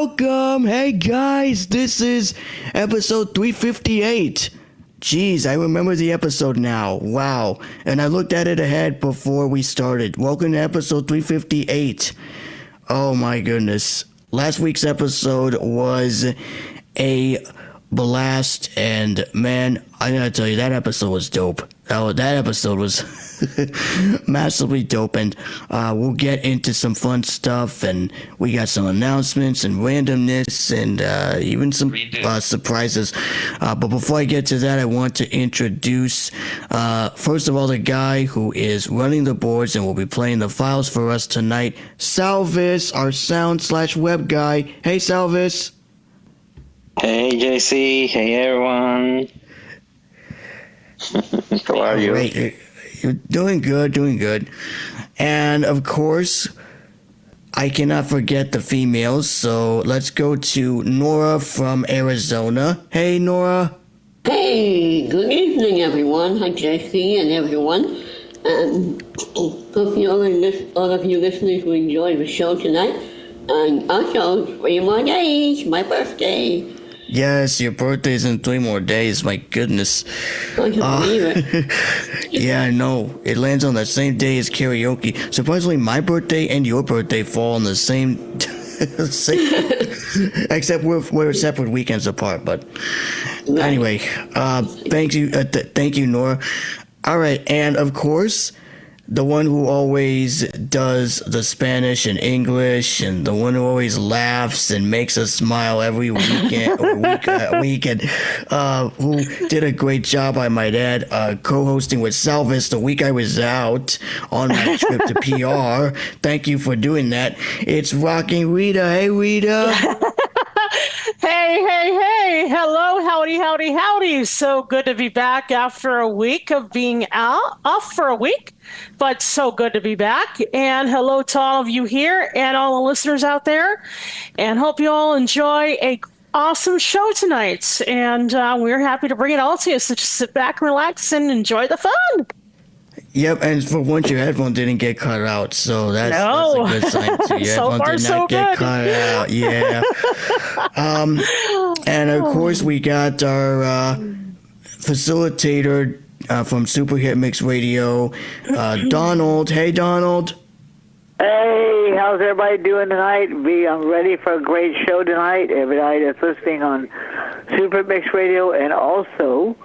welcome. Hey guys, this is episode 358. Jeez, I remember the episode now. Wow. And I looked at it ahead before we started. Welcome to episode 358. Oh my goodness. Last week's episode was a blast, and man, I gotta tell you, that episode was dope. Oh, that episode was massively dope, and we'll get into some fun stuff, and we got some announcements and randomness, and even some surprises. But before I get to that, I want to introduce, first of all, the guy who is running the boards and will be playing the files for us tonight, Salvis, our sound/web guy. Hey, Salvis. Hey, JC. Hey, everyone. How are you? Great. You're doing good. And of course, I cannot forget the females, so let's go to Nora from Arizona. Hey, Nora. Hey, good evening, everyone. Hi, JC and everyone. Hope all of you listeners will enjoy the show tonight. And also, 3 more days, my birthday. Yes, your birthday's in 3 more days. My goodness. I can believe it. Yeah, I know. It lands on the same day as karaoke. Surprisingly, my birthday and your birthday fall on the same... except we're separate weekends apart. But anyway, thank you, Nora. All right, and of course, the one who always does the Spanish and English, and the one who always laughs and makes us smile every weekend who did a great job, I might add, co-hosting with Salvis the week I was out on my trip to PR. Thank you for doing that. It's Rocking Rita. Hey, Rita. Hey. Hello, howdy. So good to be back after a week of being off for a week, but so good to be back. And hello to all of you here and all the listeners out there. And hope you all enjoy a awesome show tonight. And we're happy to bring it all to you. So just sit back, relax, and enjoy the fun. Yep, and for once your headphone didn't get cut out, so that's a good sign too. Your So headphone far, did so not get good. cut out. Yeah. And of course we got our facilitator from Super Hit Mix Radio, Donald. Hey, Donald. Hey, how's everybody doing tonight? I'm ready for a great show tonight. Everybody that's listening on Super Mix Radio and also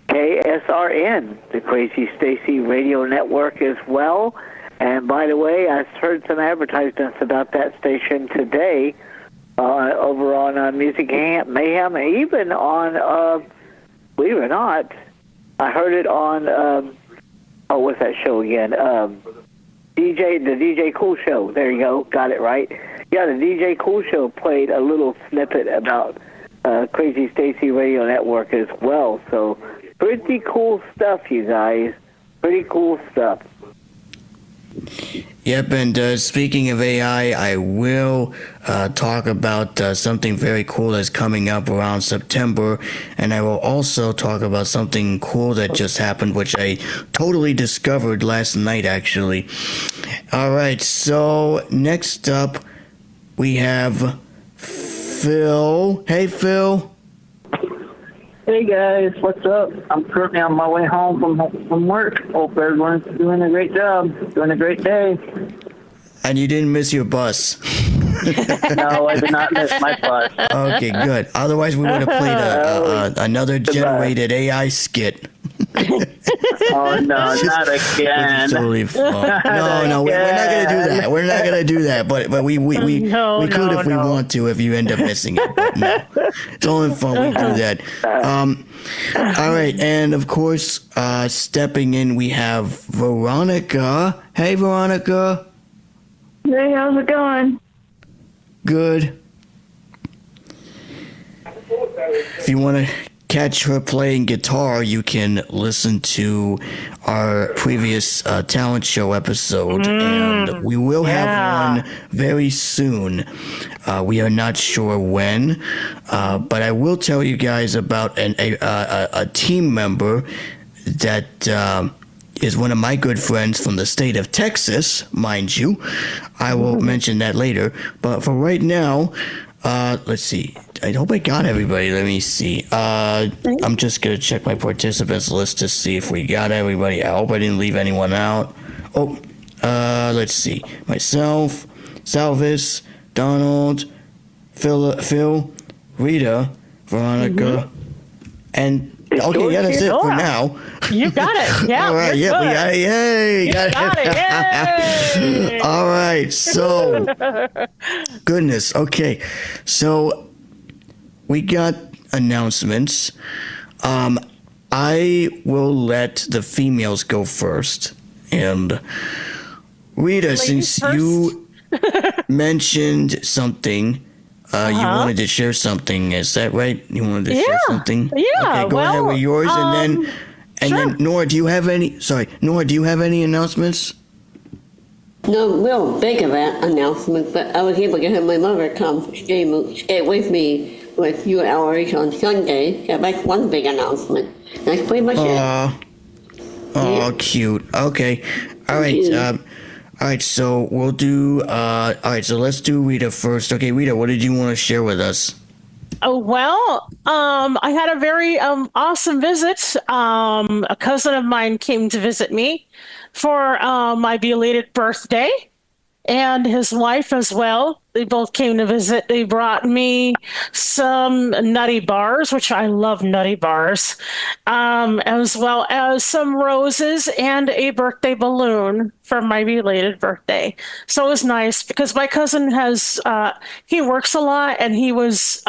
KSRN, the Crazy Stacey Radio Network as well. And by the way, I heard some advertisements about that station today over on Music Mayhem, and even on, believe it or not, I heard it on, what's that show again? The DJ Cool Show. There you go. Got it right. Yeah, the DJ Cool Show played a little snippet about Crazy Stacey Radio Network as well. So pretty cool stuff, you guys. Pretty cool stuff. Yep, and speaking of AI, I will talk about something very cool that's coming up around September, and I will also talk about something cool that just happened, which I totally discovered last night, actually. All right, so next up, we have Phil. Hey, Phil. Hey guys, what's up? I'm currently on my way home from work. Hope everyone's doing a great job, doing a great day. And you didn't miss your bus. No, I did not miss my bus. Okay, good. Otherwise, we would have played another generated AI skit. Oh no, not again. Totally fun. No, we're not gonna do that. We're not gonna do that. But we could if we want to. If you end up missing it, but no, it's all in fun. We do that. All right, and of course, stepping in, we have Veronica. Hey, Veronica. Hey, how's it going? Good. If you want to catch her playing guitar, you can listen to our previous talent show episode, and we will have one very soon. We are not sure when, but I will tell you guys about a team member that is one of my good friends from the state of Texas, mind you. I will mention that later, but for right now, let's see. I hope I got everybody. Let me see. I'm just gonna check my participants list to see if we got everybody. I hope I didn't leave anyone out. Oh, let's see. Myself, Salvis, Donald, Phil, Rita, Veronica, and okay, yeah, that's it for now. You got it. Yeah. All right, you're yeah, we good. got it. Yay! You got it. Yay. All right, so goodness. Okay, so we got announcements. I will let the females go first, and Rita, Ladies since first? you mentioned something. You wanted to share something, is that right? You wanted to share something? Yeah. Okay, go ahead with yours, and sure. then Nora, do you have any? Sorry, Nora, do you have any announcements? No real big event announcement, but I was able to have my mother come stay with me for a few hours on Sunday. So that's one big announcement. That's pretty much it. Oh, cute. Okay, all right. Yeah. All right. So we'll do. All right. So let's do Rita first. Okay, Rita, what did you want to share with us? Oh, well, I had a very awesome visit. A cousin of mine came to visit me for my belated birthday, and his wife as well. They both came to visit. They brought me some nutty bars, which I love nutty bars, as well as some roses and a birthday balloon for my belated birthday. So it was nice because my cousin he works a lot, and his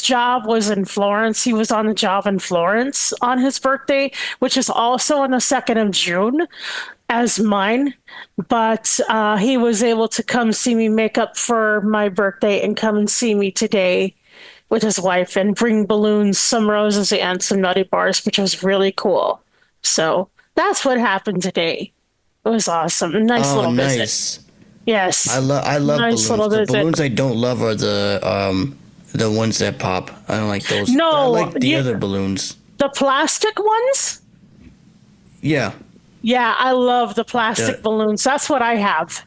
job was in Florence. He was on the job in Florence on his birthday, which is also on the 2nd of June as mine. But he was able to come see me make up for my birthday and come and see me today with his wife and bring balloons, some roses, and some nutty bars, which was really cool. So that's what happened today. It was awesome. A nice little visit. Yes. I love nice balloons. Little The visit. balloons I don't love are the ones that pop. I don't like those. No, I like the other balloons. The plastic ones? Yeah. Yeah, I love the plastic balloons. That's what I have.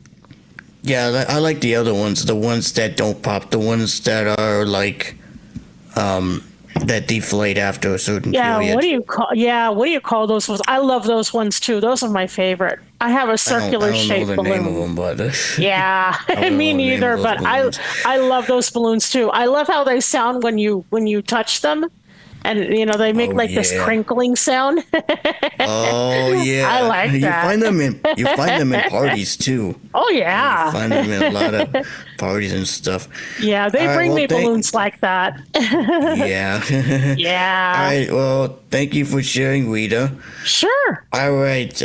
Yeah, I like the other ones. The ones that don't pop. The ones that are like, that deflate after a certain period. What do you call those ones? I love those ones too. Those are my favorite. I have a circular shaped balloon. I don't know the name of them, but yeah, me neither. But I love those balloons too. I love how they sound when you touch them, and they make this crinkling sound. Oh yeah, I like that. You find them in parties too. Oh yeah, you find them in a lot of parties and stuff. Yeah, they bring me balloons like that. Yeah. Yeah. All right. Well, thank you for sharing, Rita. Sure. All right.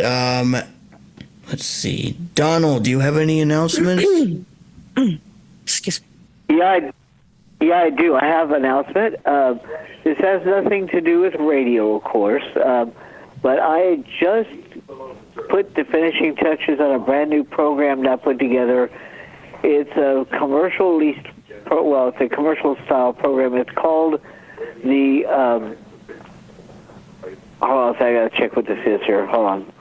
Let's see. Donald, do you have any announcements? Excuse me. Yeah, I do. I have an announcement. This has nothing to do with radio, of course, but I just put the finishing touches on a brand new program that I put together. It's a it's a commercial style program. It's called the. Hold on a second. I gotta check what this is here. Hold on.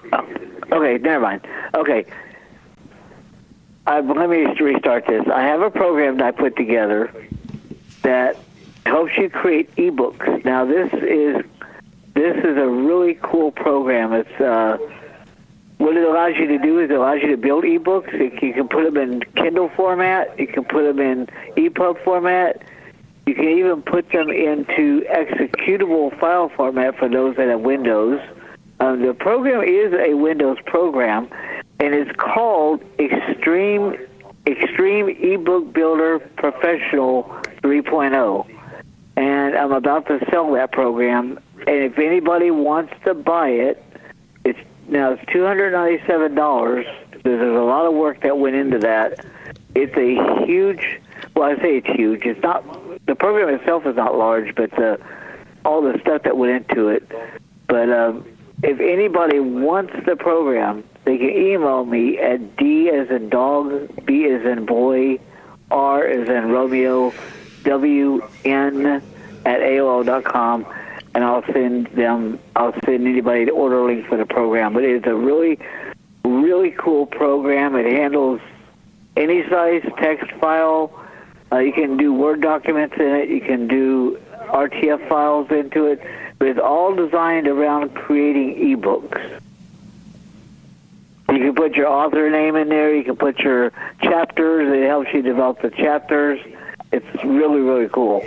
Okay, never mind. Okay. Let me restart this. I have a program that I put together that helps you create eBooks. Now, this is a really cool program. It's what it allows you to do is it allows you to build eBooks. You can put them in Kindle format. You can put them in EPUB format. You can even put them into executable file format for those that have Windows. The program is a Windows program, and it's called Extreme eBook Builder Professional 3.0. And I'm about to sell that program. And if anybody wants to buy it, it's $297. There's a lot of work that went into that. It's a huge. Well, I say it's huge. It's not. The program itself is not large, but all the stuff that went into it. But if anybody wants the program, they can email me at D as in dog, B as in boy, R as in Romeo, WN at AOL.com, and I'll send anybody the order link for the program. But it's a really, really cool program. It handles any size text file. You can do Word documents in it. You can do RTF files into it. But it's all designed around creating ebooks. You can put your author name in there. You can put your chapters. It helps you develop the chapters. It's really, really cool.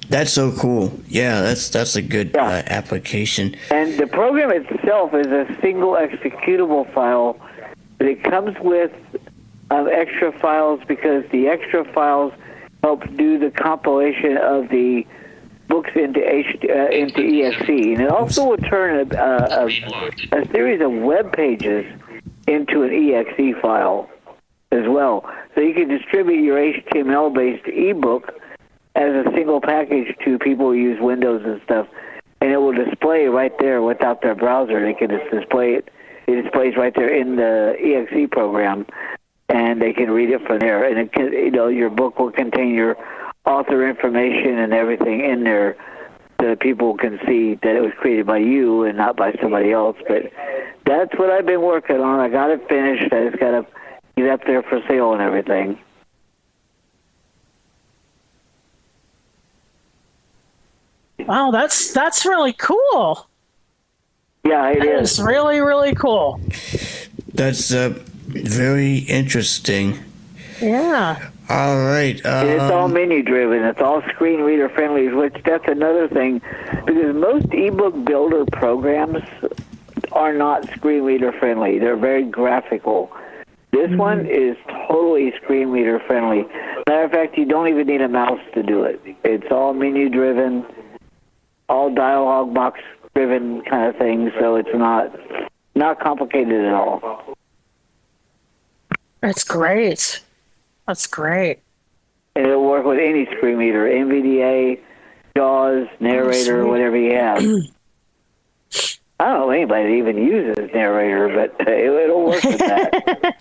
That's so cool. Yeah, that's a good application. And the program itself is a single executable file, but it comes with extra files because the extra files help do the compilation of the books into exe, and it also will turn a series of web pages into an exe file as well. So you can distribute your HTML-based ebook as a single package to people who use Windows and stuff, and it will display right there without their browser. They can just display it. It displays right there in the exe program, and they can read it from there. And it can, your book will contain your author information and everything in there, so that people can see that it was created by you and not by somebody else. But that's what I've been working on. I got it finished. I just got to get up there for sale and everything. Wow, that's really cool. Yeah, it is. It's really, really cool. That's very interesting. Yeah. All right. It's all menu driven. It's all screen reader friendly, which that's another thing, because most ebook builder programs are not screen reader friendly. They're very graphical. This one is totally screen reader friendly. Matter of fact, you don't even need a mouse to do it. It's all menu driven, all dialog box driven kind of thing, so it's not complicated at all. That's great. That's great. And it'll work with any screen reader, NVDA, JAWS, narrator, whatever you have. I don't know anybody that even uses narrator, but it'll work with that.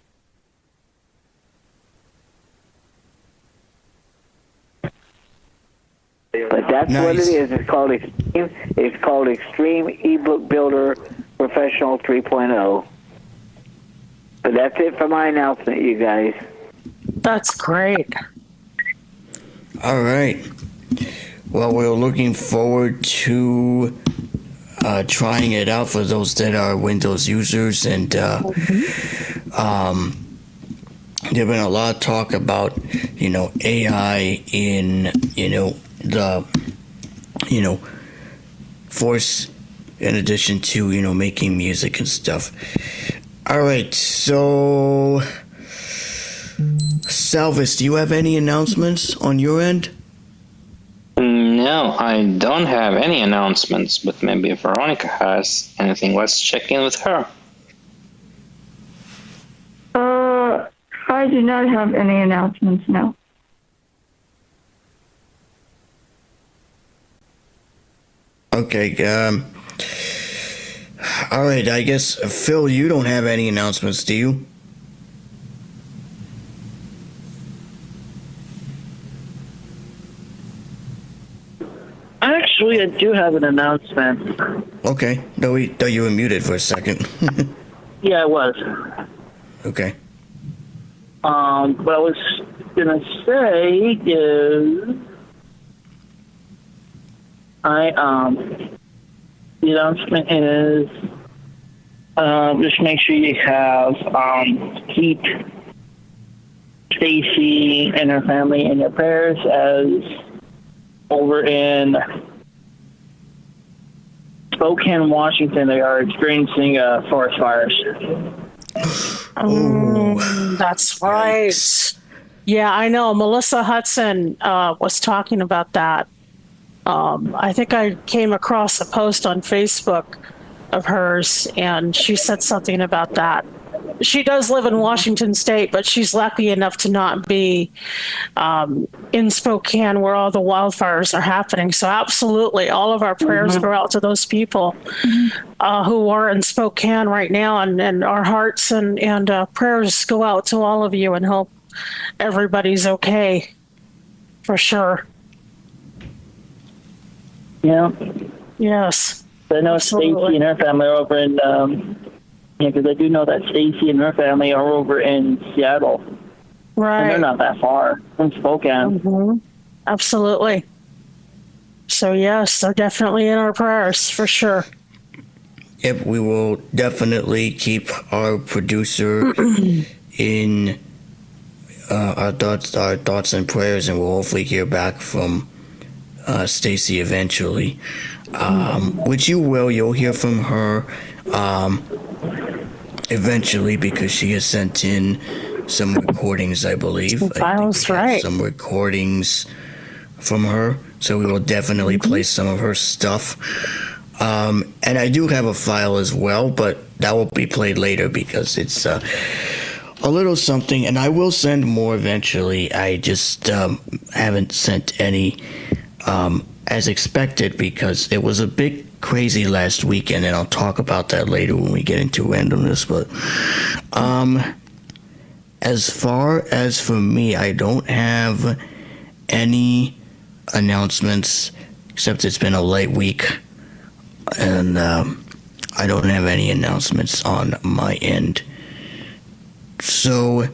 But that's what it is. It's called Extreme eBook Builder Professional 3.0. But that's it for my announcement, you guys. That's great. All right. Well, we're looking forward to trying it out for those that are Windows users, and there's been a lot of talk about AI in the force, in addition to making music and stuff. All right, so Salvis, do you have any announcements on your end? No, I don't have any announcements, but maybe Veronica has anything. Let's check in with her. I do not have any announcements, no. Okay, all right, I guess, Phil, you don't have any announcements, do you? Actually, I do have an announcement. Okay, though you were muted for a second. Yeah, I was. Okay. What I was gonna say is, the announcement is, just make sure you have, keep Stacey and her family in your prayers, as over in Spokane, Washington, they are experiencing forest fires. That's right. Yeah, I know. Melissa Hudson was talking about that. I think I came across a post on Facebook of hers, and she said something about that. She does live in Washington State, but she's lucky enough to not be in Spokane where all the wildfires are happening. So absolutely, all of our prayers go out to those people who are in Spokane right now, and our hearts and prayers go out to all of you, and hope everybody's okay, for sure. Yeah. Yes. I know Stacey and her family are over in Yeah, because I do know that Stacey and her family are over in Seattle. Right. And they're not that far from Spokane. Mm-hmm. Absolutely. So, yes, they're definitely in our prayers, for sure. Yep, we will definitely keep our producer in our thoughts and prayers, and we'll hopefully hear back from Stacey eventually. Which you will. You'll hear from her eventually, because she has sent in some recordings, I believe. Files, right. Some recordings from her, so we will definitely play some of her stuff. And I do have a file as well, but that will be played later because it's a little something, and I will send more eventually. I just haven't sent any as expected because it was a bit crazy last weekend, and I'll talk about that later when we get into randomness. But as far as for me, I don't have any announcements, except it's been a light week, and I don't have any announcements on my end. So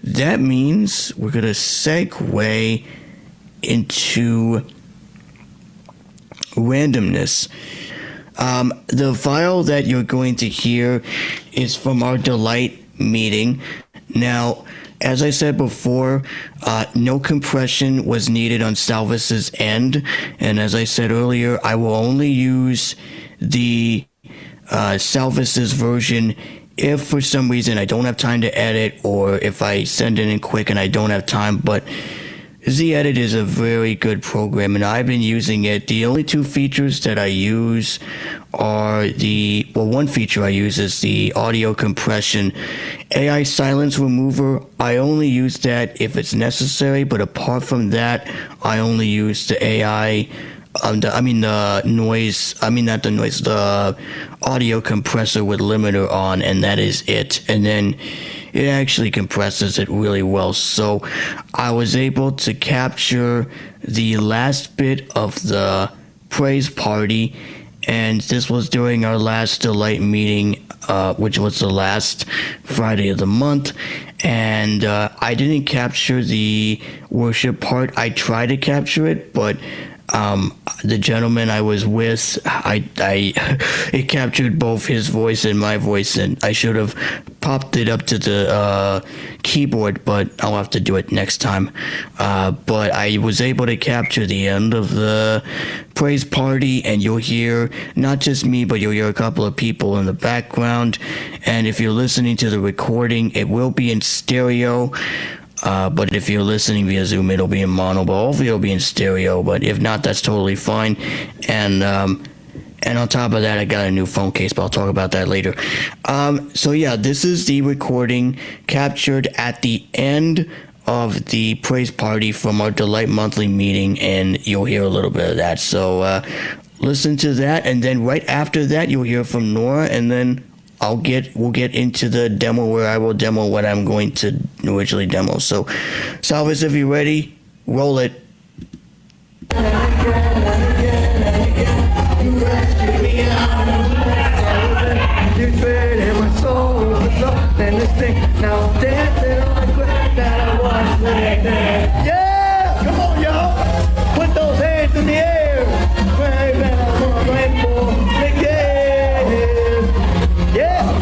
that means we're going to segue into randomness. The file that you're going to hear is from our Delight meeting. Now, as I said before, no compression was needed on Salvis's end, and as I said earlier, I will only use the Salvis's version if for some reason I don't have time to edit, or if I send it in quick and I don't have time. But Z-Edit is a very good program, and I've been using it. The only two features that I use are one feature I use is the audio compression. AI silence remover, I only use that if it's necessary, but apart from that, I only use the AI, the audio compressor with limiter on, and that is it. And then it actually compresses it really well. So I was able to capture the last bit of the praise party, and this was during our last Delight meeting, which was the last Friday of the month. And I didn't capture the worship part. I tried to capture it, but the gentleman I was with, it captured both his voice and my voice, and I should have popped it up to the keyboard, but I'll have to do it next time. But I was able to capture the end of the praise party, and you'll hear not just me, but you'll hear a couple of people in the background. And if you're listening to the recording, it will be in stereo. But if you're listening via Zoom, it'll be in mono, but hopefully it'll be in stereo. But if not, that's totally fine. And on top of that, I got a new phone case, but I'll talk about that later. So yeah, this is the recording captured at the end of the praise party from our Delight monthly meeting, and you'll hear a little bit of that. So listen to that, and then right after that, you'll hear from Nora, and then we'll get into the demo where I will demo what I'm going to originally demo. So, Salvis, if you're ready, roll it. Yeah! Come on, y'all! Put those hands in the air! Yeah!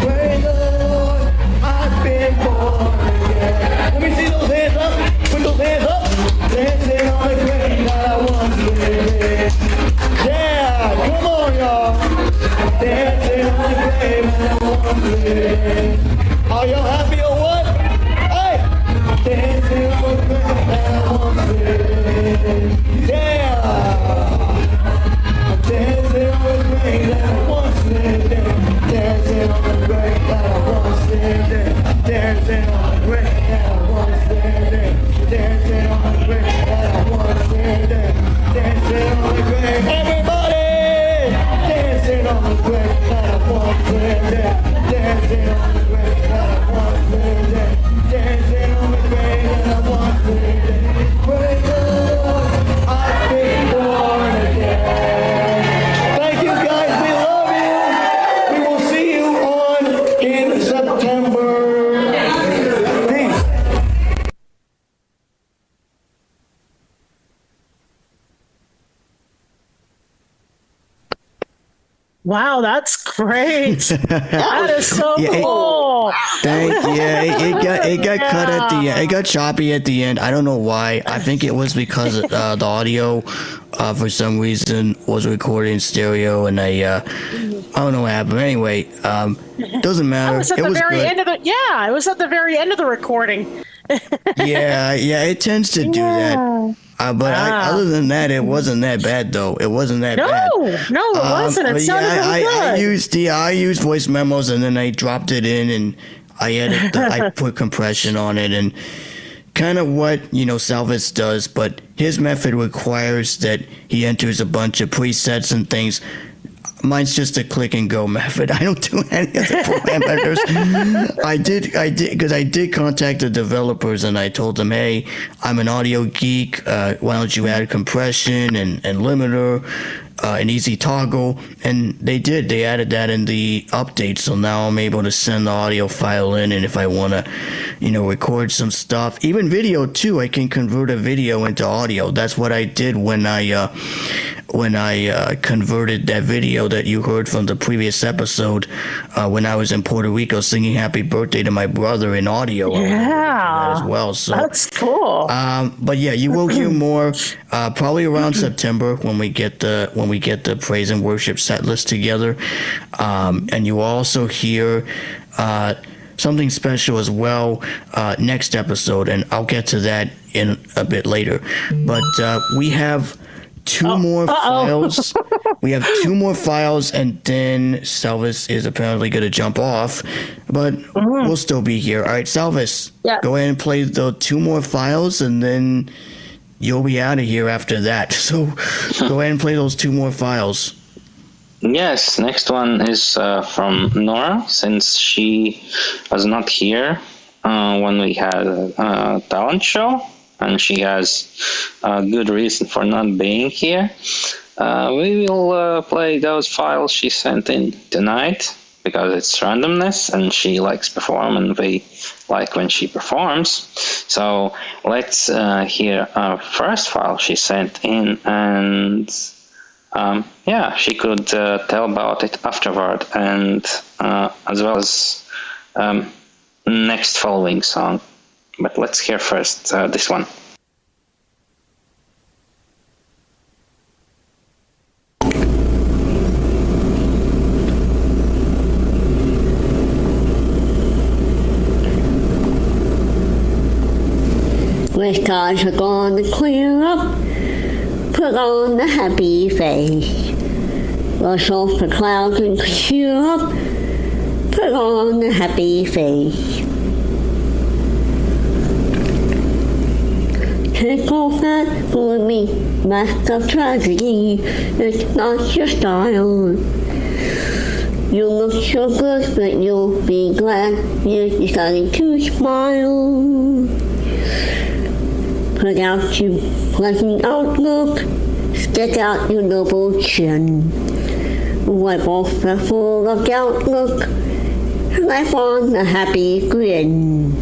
Praise the Lord, I've been born again. Let me see those hands up. Put those hands up. Dancing on the grave that I once lived. Yeah, come on, y'all. Dancing on the grave that I once lived. Are y'all happy or what? Hey! Dancing on the grave that I once lived. Yeah! Dancing on the grave that I once lived in. Dancing on the grave that I once lived in. Dancing on the grave that I once lived in. Dancing on the grave that I once lived in. Dancing on the grave. Everybody! Dancing on the grave that I once lived in. Dancing on the grave that I once lived in. Wow, that's great. That is so Yeah, cool. it got cut at the end. It got choppy at the end. I don't know why. I think it was because the audio, for some reason, was recorded in stereo, and I don't know what happened. Anyway, doesn't That matter. was at It the was very good. end of the it was at the very end of the recording. Yeah, it tends to do that. But other than that, it wasn't that bad, though. It wasn't that bad. No, it wasn't. It But sounded really good. I used voice memos, and then I dropped it in, and I put compression on it, and kind of what Salvis does. But his method requires that he enters a bunch of presets and things. Mine's just a click and go method. I don't do any of the parameters. I did, because I did contact the developers and I told them, hey, I'm an audio geek. Why don't you add compression and limiter, an easy toggle? And they did. They added that in the update. So now I'm able to send the audio file in. And if I want to, record some stuff, even video too, I can convert a video into audio. That's what I did when I converted that video that you heard from the previous episode when I was in Puerto Rico singing happy birthday to my brother in audio. Yeah, as well. So that's cool. But yeah, you will hear more probably around September when we get the praise and worship set list together, and you will also hear something special as well next episode, and I'll get to that in a bit later. But we have two more files. We have two more files, and then Salvis is apparently going to jump off, but we'll still be here. All right, Salvis, go ahead and play the two more files, and then you'll be out of here after that. So go ahead and play those two more files. Yes, next one is from Nora, since she was not here when we had a talent show, and she has a good reason for not being here. We will play those files she sent in tonight, because it's randomness, and she likes perform, and we like when she performs. So let's hear our first file she sent in, and she could tell about it afterward, and as well as next following song. But let's hear first this one. When skies are gonna clear up, put on the happy face. Brush off the clouds and cheer up, put on the happy face. Take off that gloomy mask of tragedy, it's not your style. You look so good, but you'll be glad you decided to smile. Put out your pleasant outlook, stick out your noble chin. Wipe off the full of doubt look, laugh on the happy grin.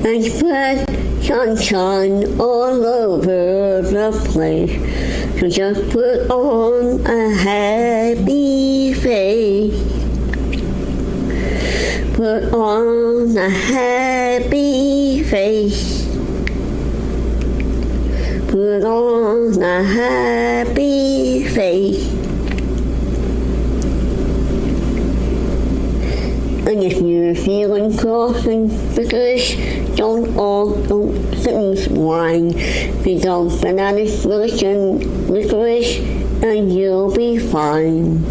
And spread sunshine all over the place. So just put on a happy face. Put on a happy face. Put on a happy face. And if you're feeling cross and bickerish, don't things whine. Pick up banana splish and licorice, and you'll be fine.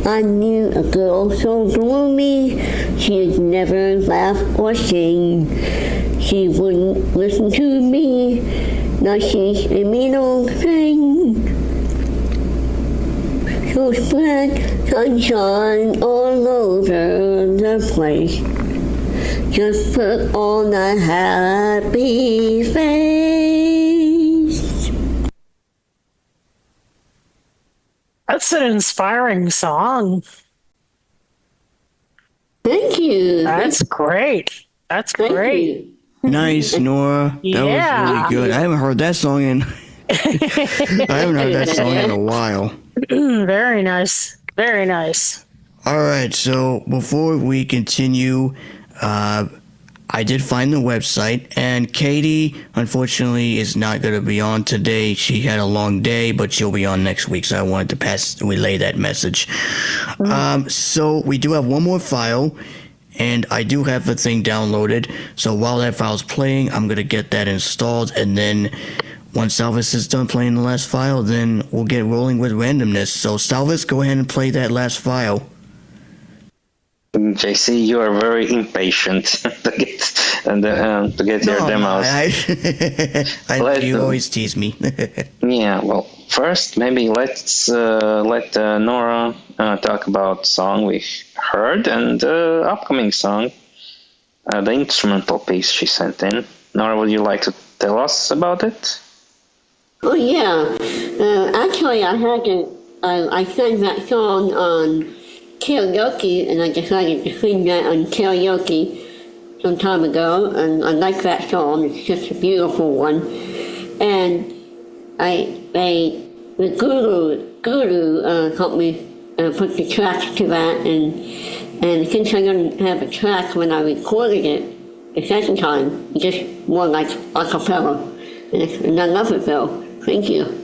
I knew a girl so gloomy, she'd never laugh or sing. She wouldn't listen to me, now she's a mean old thing. So spread sunshine all over the place. Just put on a happy face. That's an inspiring song. Thank you. That's great. That's Thank great. you. Nice, Nora. That was Yeah. really good. I haven't heard that song in a while. Very nice. Very nice. All right, so before we continue, I did find the website, and Katie, unfortunately, is not going to be on today. She had a long day, but she'll be on next week, so I wanted to relay that message. So we do have one more file, and I do have the thing downloaded. So while that file's playing, I'm going to get that installed, and then once Salvis is done playing the last file, then we'll get rolling with randomness. So Salvis, go ahead and play that last file. JC, you are very impatient to get your demos. You always tease me. Yeah, well, first maybe let's let Nora talk about song we heard and upcoming song, the instrumental piece she sent in. Nora, would you like to tell us about it? Oh yeah. Actually, I sang that song on karaoke, and I decided to sing that on karaoke some time ago, and I like that song. It's just a beautiful one. And the guru helped me put the tracks to that, and since I didn't have a track when I recorded it the second time, it just more like a cappella. And I love it though. Thank you.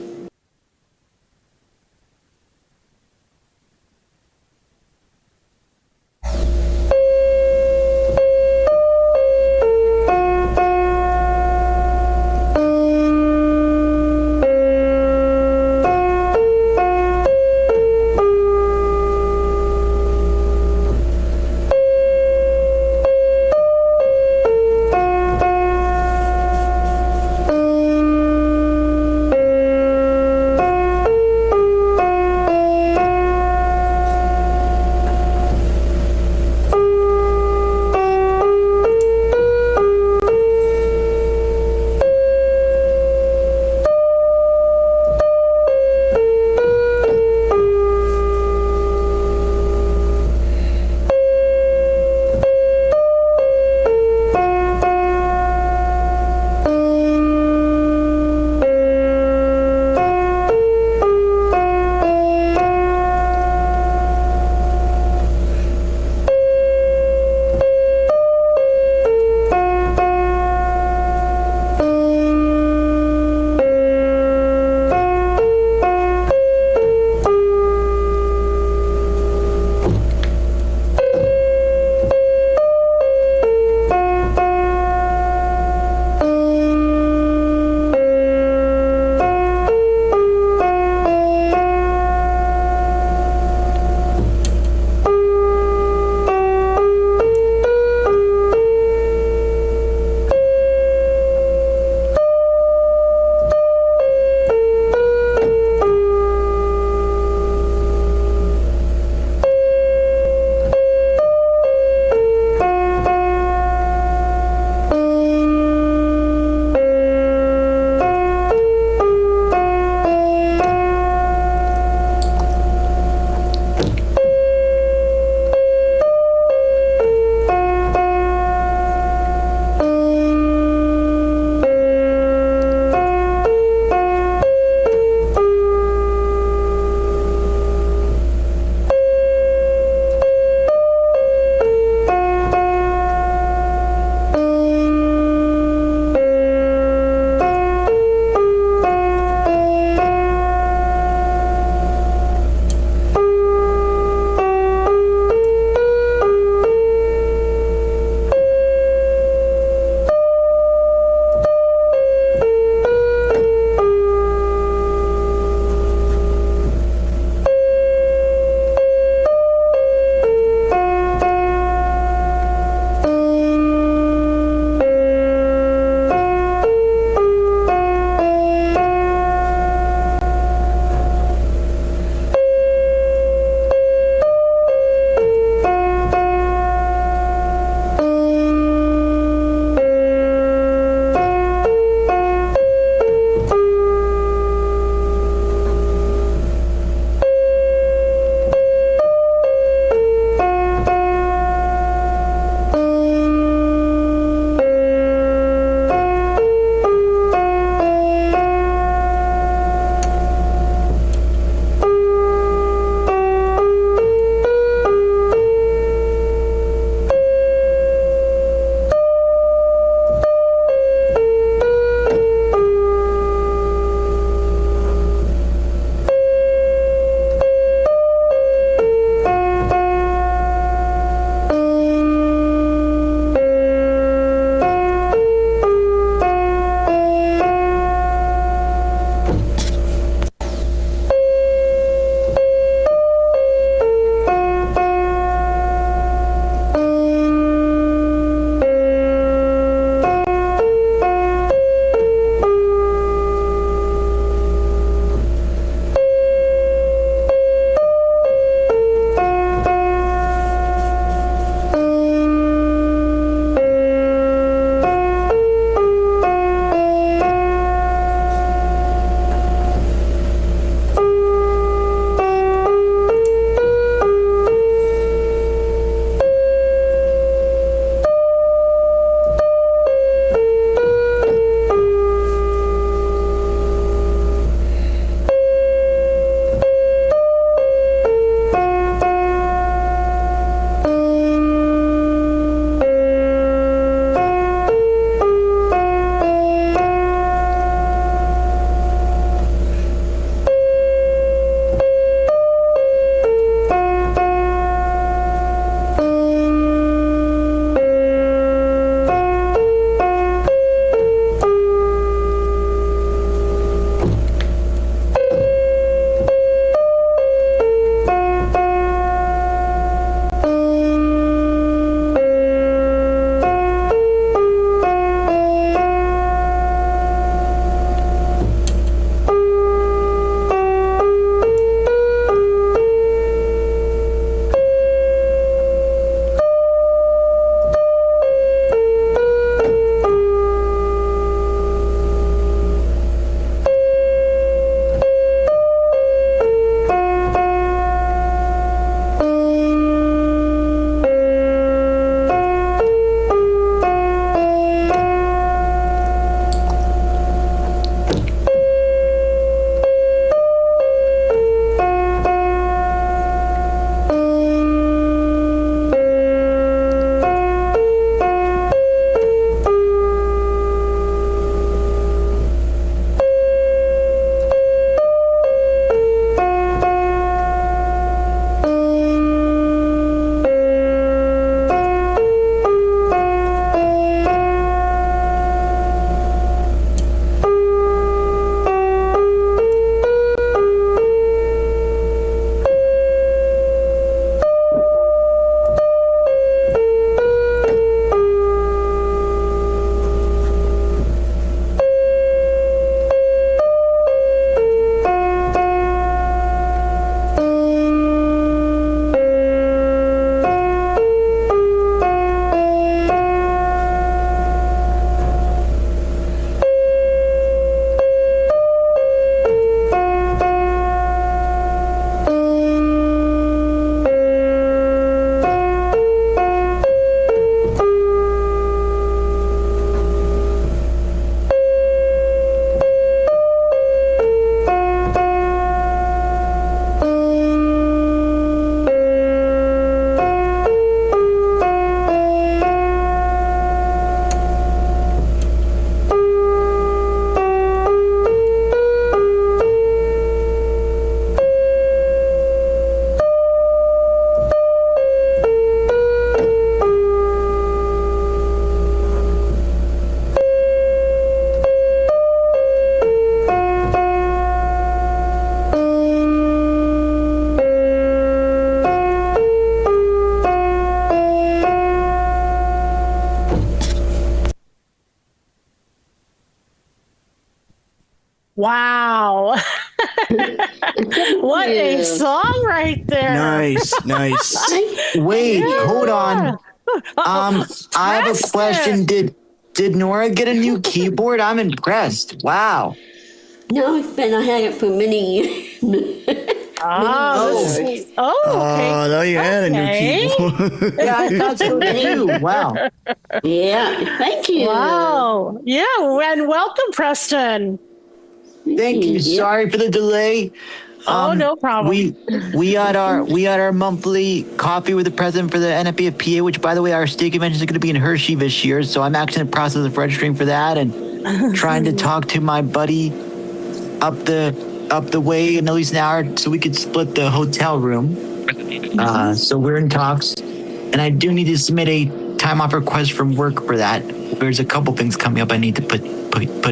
Wow. What a song right there. Nice. Wait, hold on. I have a question. Did Nora get a new keyboard? I'm impressed. Wow. No, it's been, I had it for many years. Okay. Oh, no, you had a new keyboard. Yeah, I thought so too. Wow. Yeah, thank you. Wow. Yeah, and welcome, Preston. Thank you. Yeah. Sorry for the delay. No problem. We had our monthly coffee with the president for the NFBFPA, which, by the way, our state convention is going to be in Hershey this year. So I'm actually in the process of registering for that and trying to talk to my buddy up the way in at least an hour so we could split the hotel room. So we're in talks, and I do need to submit a time off request from work for that. There's a couple things coming up I need to put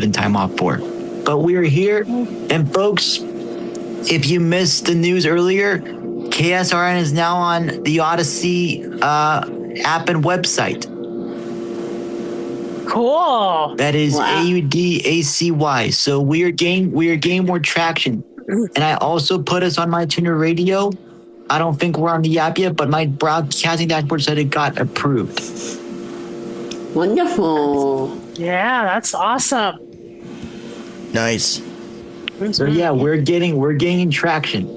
in time off for. But we're here, and folks, if you missed the news earlier, KSRN is now on the Audacy app and website. Cool. That is AUDACY. So we are gaining more traction. And I also put us on my tuner radio. I don't think we're on the app yet, but my broadcasting dashboard said it got approved. Wonderful. Yeah, that's awesome. Nice. So yeah, we're gaining traction.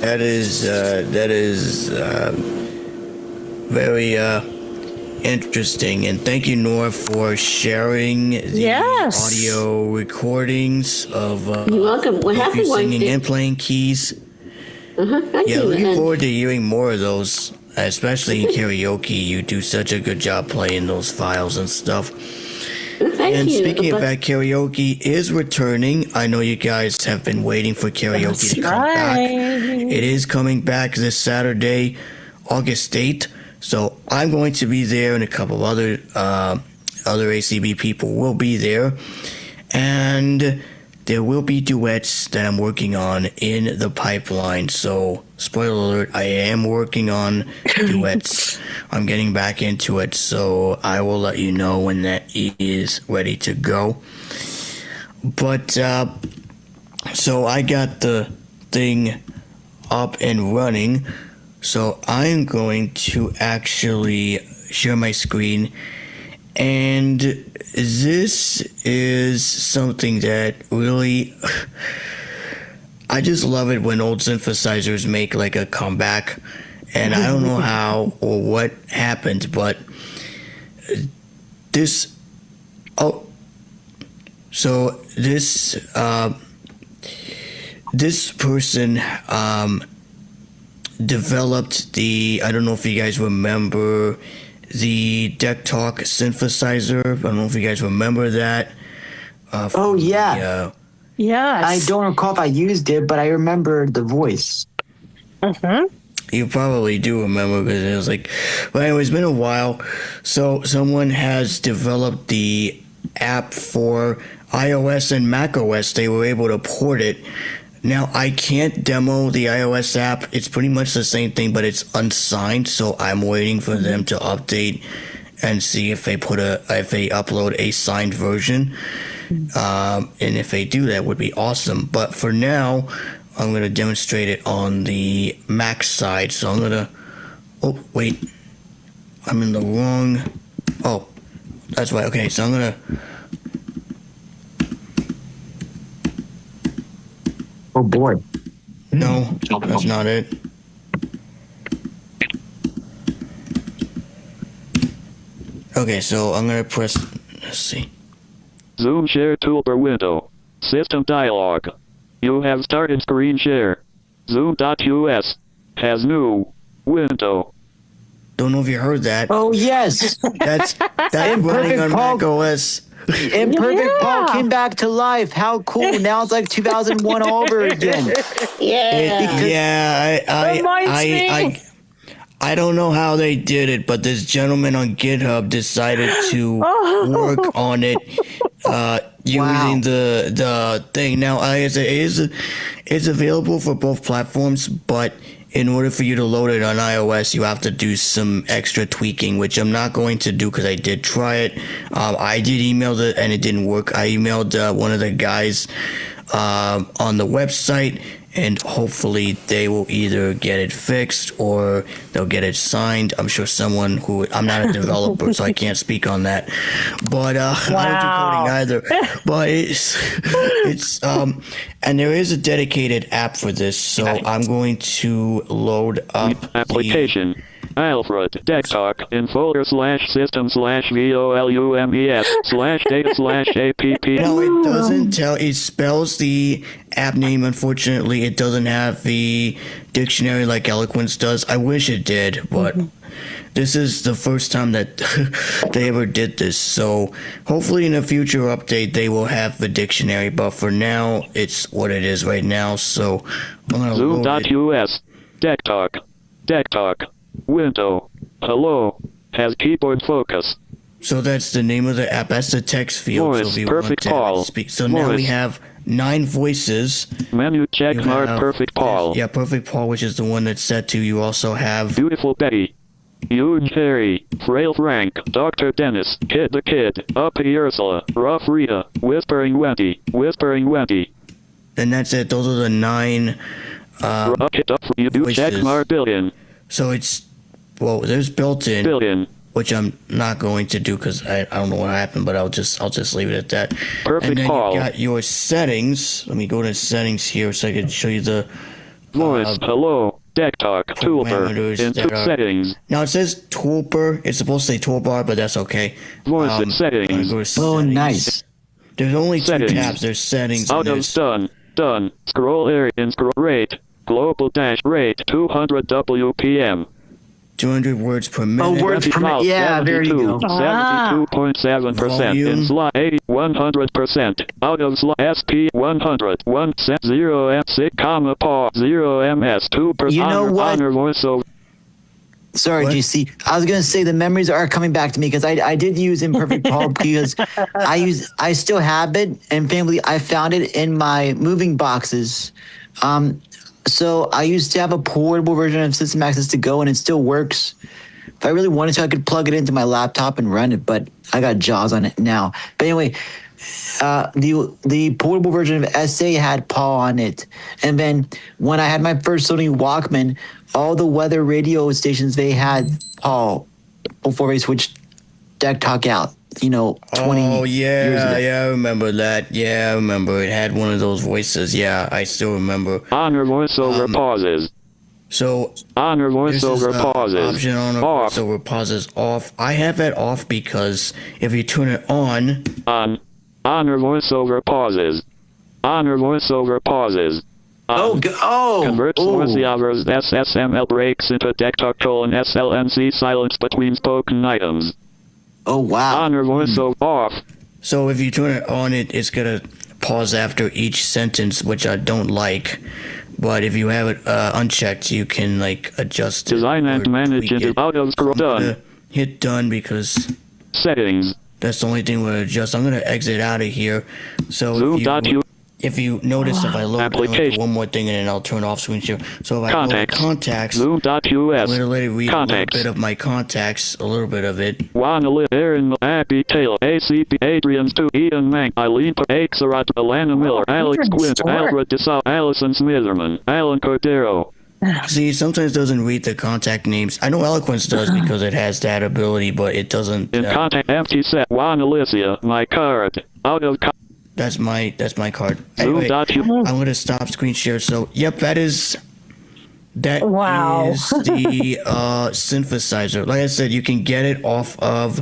That is very interesting, and thank you, Nora, for sharing the audio recordings of You're welcome. What you happened was singing and playing keys. thank Yeah, you. looking And forward to hearing more of those, especially in karaoke. You do such a good job playing those files and stuff. thank And you. speaking of But- that, karaoke is returning. I know you guys have been waiting for karaoke to come back. It is coming back this Saturday, August 8th. So I'm going to be there, and a couple of other ACB people will be there. And there will be duets that I'm working on in the pipeline. So, spoiler alert, I am working on duets. I'm getting back into it, so I will let you know when that is ready to go. But, so I got the thing up and running. So I'm going to actually share my screen. And this is something that really, I just love it when old synthesizers make like a comeback. And I don't know how or what happened, but this, this person, developed the, I don't know if you guys remember the DECtalk synthesizer. I don't know if you guys remember that. Yeah. Yes. I don't recall if I used it, but I remember the voice. You probably do remember because it was like, but anyway, it's been a while. So someone has developed the app for iOS and macOS. They were able to port it. Now, I can't demo the iOS app. It's pretty much the same thing, but it's unsigned. So I'm waiting for them to update and see if they upload a signed version. And if they do, that would be awesome. But for now, I'm going to demonstrate it on the Mac side. So I'm going to, oh, wait, I'm in the wrong, oh, that's right. Okay, so I'm going to, Oh boy. no, that's not it. Okay, so I'm going to press, let's see. Zoom share toolbar window. System dialog. You have started screen share. Zoom.us has new window. Don't know if you heard that. Oh yes. That's running on Paul. Mac OS. Imperfect Paul came back to life. How cool. Now it's like 2001 all over again. I don't know how they did it, but this gentleman on GitHub decided to work on it using the thing. Now, it's available for both platforms, but in order for you to load it on iOS, you have to do some extra tweaking, which I'm not going to do because I did try it. I did email it and it didn't work. I emailed one of the guys on the website, and hopefully they will either get it fixed or they'll get it signed. I'm sure someone who, I'm not a developer, so I can't speak on that. But I don't do coding either. But it's and there is a dedicated app for this, so I'm going to load up application. Alfred, DECtalk, in folder /system/VOLUMES/data/app. No, it doesn't tell. It spells the app name. Unfortunately, it doesn't have the dictionary like Eloquence does. I wish it did, but this is the first time that they ever did this. So hopefully in a future update, they will have the dictionary. But for now, it's what it is right now. So I'm going to load it. Zoom.us, DECtalk, window, hello, has keyboard focus. So that's the name of the app. That's the text field. Voice, so if you perfect want to call. speak. So now we Voice. have 9 voices. Menu check You mark have- perfect Paul. Yeah, Perfect Paul, which is the one that's set to. You also have Beautiful Betty. Huge Harry, Frail Frank, Dr. Dennis, Kid the Kid, Uppy Ursula, Rough Rita, Whispering Wendy. and that's it. Those are the 9 You do check voices. mark billion. So it's, well, there's built-in, Billion. which I'm not going to do because I don't know what happened, but I'll just leave it at that. Perfect and then call. you got your settings. Let me go to settings here so I can show you the Voice, hello, DECtalk, toolbar, parameters into that are- settings. Now it says toolbar. It's supposed to say toolbar, but that's okay. Voice I'm and settings. gonna go to Oh, settings. nice. There's only 2 Settings. tabs. There's settings. and Autos there's- done. Scroll area and scroll rate. Global dash rate 200 WPM. 200 words per minute. words per minute. Yeah, there you go. 72.7% in Volume. slot 80, 100%. Out of slot SP 100, 1 set 0 M 6 comma paw 0 MS 2%. You know what? Honor voiceover. Sorry, What? GC. I was gonna say the memories are coming back to me because I did use Imperfect Paul because I still have it, and family, I found it in my moving boxes. So I used to have a portable version of System Access to Go, and it still works. If I really wanted to, I could plug it into my laptop and run it, but I got JAWS on it now. But anyway, the portable version of SA had Paul on it, and then when I had my first Sony Walkman, all the weather radio stations, they had Paul before they switched DECtalk out. 20 Oh, years ago. yeah, I remember that. Yeah, I remember. It had one of those voices. Yeah, I still remember. Honor voiceover pauses. So Honor this is voiceover pauses. option on Off. voiceover pauses off. I have it off because if you turn it on, On. Honor voiceover pauses. Honor voiceover pauses. Converts voiceovers SSML breaks into DECtalk :SLNC silence between spoken items. Oh, wow. Honor voiceover off. so if you turn it on, it's gonna pause after each sentence, which I don't like. But if you have it unchecked, you can adjust it Design and or manage tweak it it. out of scroll I'm gonna done. hit done because Settings. that's the only thing we're gonna adjust. I'm gonna exit out of here. So Zoom.u. if you notice, if I load Application. one more thing and then I'll turn off screen share. So if I go to Contacts. contacts, I'm Zoom.us. gonna let it read a little Contacts. bit of my contacts, a little bit of it. Juana Liv, Aaron, Abby Taylor, ACP, Adrian Stu, Ian Mank, Eileen Aixerat, Alana Miller, Alex Quint, Alfred DeSalle, Allison Smitherman, Alan Cordero. See, it sometimes doesn't read the contact names. I know Eloquence does because it has that ability, but it doesn't. In contact empty set, Juan Alicia, my card. Out of That's my card. Anyway, Zoom.u. I'm gonna stop screen share. So, yep, that is the synthesizer. Like I said, you can get it off of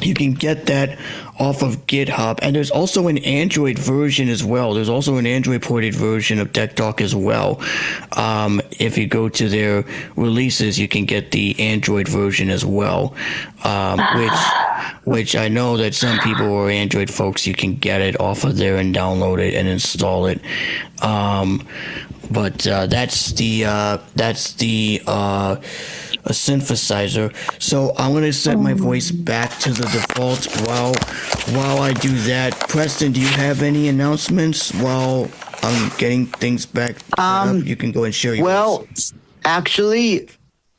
you can get that off of GitHub, and there's also an Android version as well. There's also an Android ported version of DECtalk as well. If you go to their releases, you can get the Android version as well, which I know that some people who are Android folks, you can get it off of there and download it and install it. But that's the a synthesizer. So I'm gonna set my voice back to the default while I do that. Preston, do you have any announcements while on getting things back set up, you can go and share yours. Well, actually,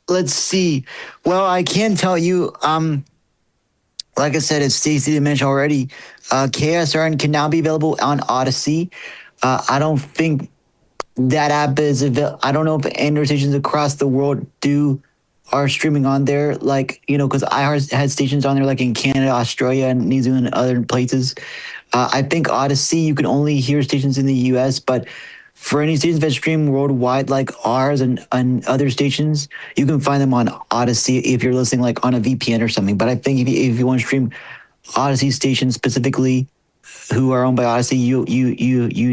let's see. Well, I can tell you, like I said, as Stacey mentioned already, KSRN can now be available on Audacy. I don't think that app is available. I don't know if Android stations across the world are streaming on there, like, because iHeart had stations on there, like in Canada, Australia, and New Zealand, and other places. I think Audacy, you can only hear stations in the US, but for any stations that stream worldwide, like ours and other stations, you can find them on Audacy if you're listening like on a VPN or something. But I think if you want to stream Audacy stations specifically, who are owned by Audacy, you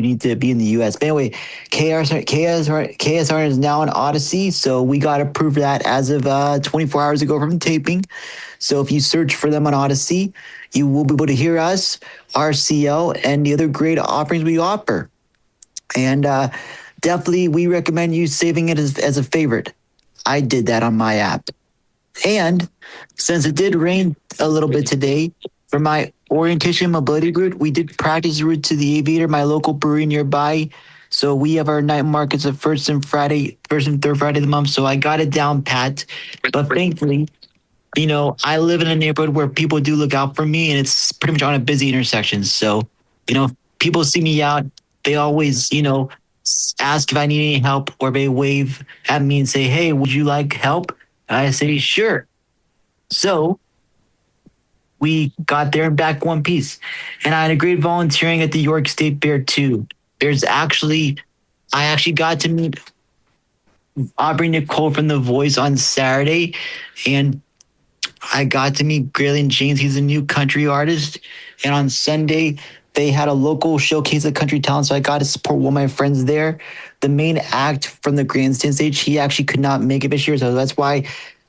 need to be in the U.S. But anyway, KSRN is now on Audacy, so we got approved that as of 24 hours ago from taping. So if you search for them on Audacy, you will be able to hear us, RCL, and the other great offerings we offer. And definitely, we recommend you saving it as a favorite. I did that on my app. And since it did rain a little bit today, for my orientation mobility route, we did practice the route to the Aviator, my local brewery nearby. So we have our night markets of first and third Friday of the month. So I got it down pat. But thankfully, I live in a neighborhood where people do look out for me, and it's pretty much on a busy intersection. So, if people see me out, they always, ask if I need any help, or they wave at me and say, "Hey, would you like help?" I say, "Sure." So we got there and back one piece. And I had a great volunteering at the York State Fair too. I actually got to meet Aubrey Nicole from The Voice on Saturday, and I got to meet Graylin James. He's a new country artist. And on Sunday, they had a local showcase of country talent, so I got to support one of my friends there. The main act from the grandstand stage, he actually could not make it this year, so that's why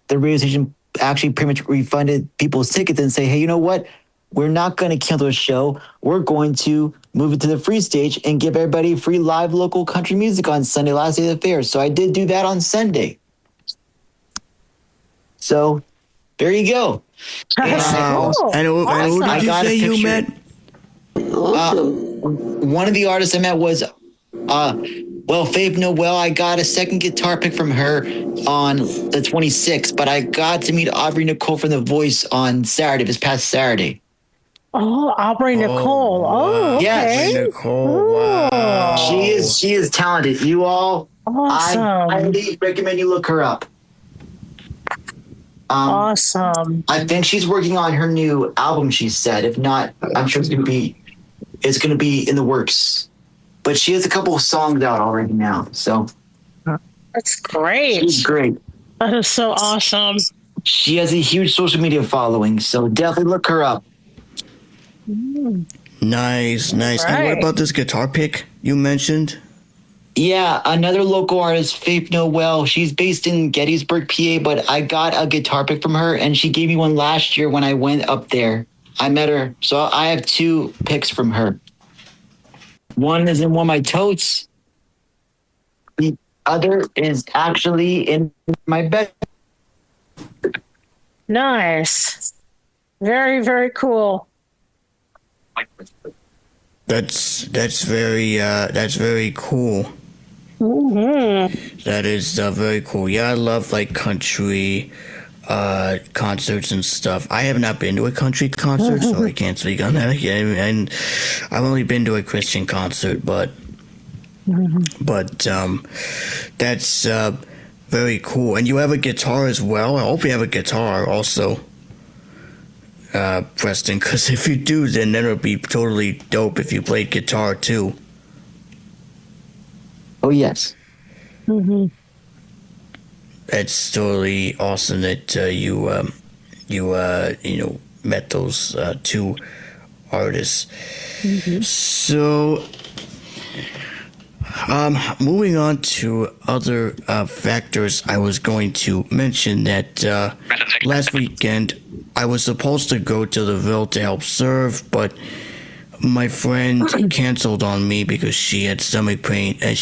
the radio station actually pretty much refunded people's tickets and say, hey, you know what? We're not going to cancel the show. We're going to move it to the free stage and give everybody free live local country music on Sunday, last day of the fair. So I did do that on Sunday. So there you go. Wow. And who did you say you met? One of the artists I met was Faith Noel. I got a second guitar pick from her on the 26th, but I got to meet Aubrey Nicole from The Voice on Saturday, this past Saturday. Oh, Aubrey Nicole. Oh, okay. Yes. Aubrey Nicole. Wow. She is talented. You all, awesome. I highly recommend you look her up. Awesome. I think she's working on her new album, she said. If not, I'm sure it's gonna be in the works. But she has a couple of songs out already now. So that's great. She's great. That is so awesome. She has a huge social media following, so definitely look her up. Nice. Right. And what about this guitar pick you mentioned? Yeah, another local artist, Faith Noel. She's based in Gettysburg, PA, but I got a guitar pick from her, and she gave me one last year when I went up there. I met her, so I have two picks from her. One is in one of my totes. The other is actually in my bed. Nice. Very, very cool. That's very cool. Mm-hmm. That is very cool. Yeah, I love like country concerts and stuff. I have not been to a country concert, so I can't speak on that again. And I've only been to a Christian concert, but that's very cool. And you have a guitar as well. I hope you have a guitar also, Preston. Because if you do, then it'll be totally dope if you played guitar too. Oh yes. Mm-hmm. It's totally awesome that you met those two artists. Mm-hmm. So, moving on to other factors, I was going to mention that last weekend I was supposed to go to the Ville to help serve, but my friend canceled on me because she had stomach pain and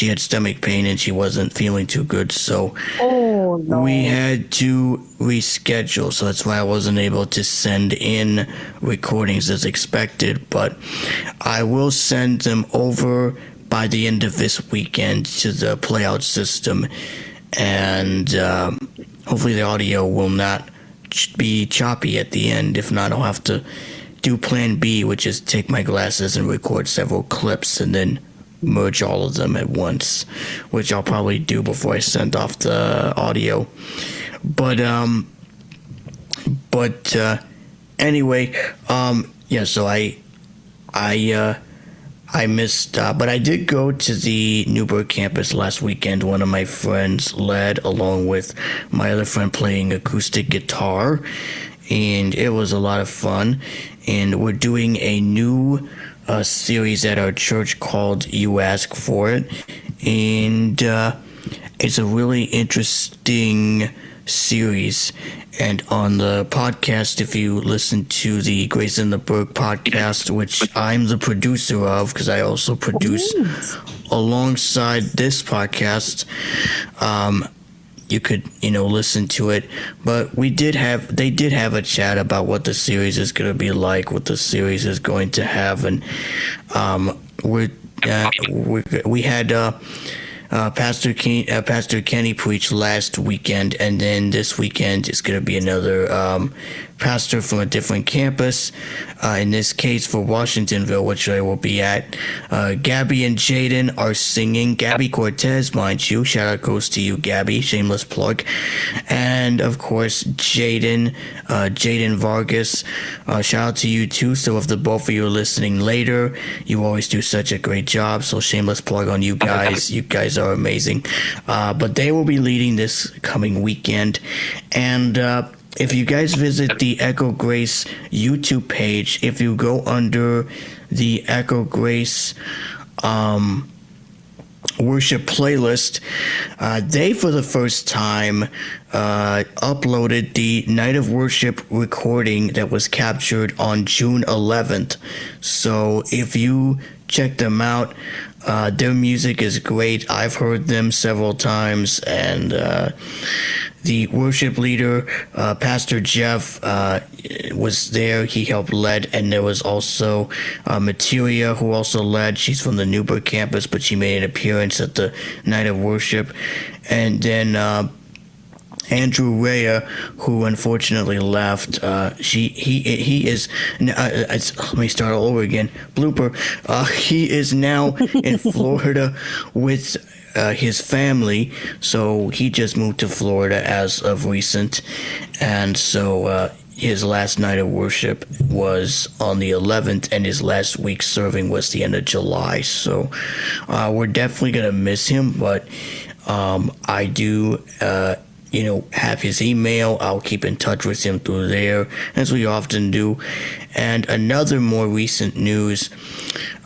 she wasn't feeling too good. So we had to reschedule. So that's why I wasn't able to send in recordings as expected. But I will send them over by the end of this weekend to the playout system, and hopefully the audio will not be choppy at the end. If not, I'll have to do plan B, which is take my glasses and record several clips and then merge all of them at once, which I'll probably do before I send off the audio. But anyway, so I missed, but I did go to the Newburgh campus last weekend. One of my friends led, along with my other friend playing acoustic guitar, and it was a lot of fun. And we're doing a new series at our church called You Ask For It, and it's a really interesting series. And on the podcast, if you listen to the Grace in the Berg podcast, which I'm the producer of, because I also produce alongside this podcast, you could, listen to it. But they did have a chat about what the series is going to be like, what the series is going to have, and we had Pastor Kenny preached last weekend, and then this weekend is going to be another pastor from a different campus, in this case for Washingtonville, which I will be at. Gabby and Jaden are singing. Gabby Cortez, mind you. Shout out goes to you, Gabby. Shameless plug. And, of course, Jaden Vargas. Shout out to you, too. So if the both of you are listening later, you always do such a great job. So shameless plug on you guys. You guys are amazing. But they will be leading this coming weekend. And if you guys visit the Echo Grace YouTube page, if you go under the Echo Grace worship playlist, they for the first time uploaded the Night of Worship recording that was captured on June 11th. So if you check them out, their music is great. I've heard them several times, and the worship leader, Pastor Jeff, was there. He helped lead, and there was also Materia, who also led. She's from the Newburgh campus, but she made an appearance at the Night of Worship. And then Andrew Rea, who unfortunately left. He is. Let me start all over again. Blooper. He is now in Florida with his family, so he just moved to Florida as of recent, and so his last night of worship was on the 11th, and his last week serving was the end of July. So we're definitely gonna miss him, but I do have his email. I'll keep in touch with him through there, as we often do. And another more recent news,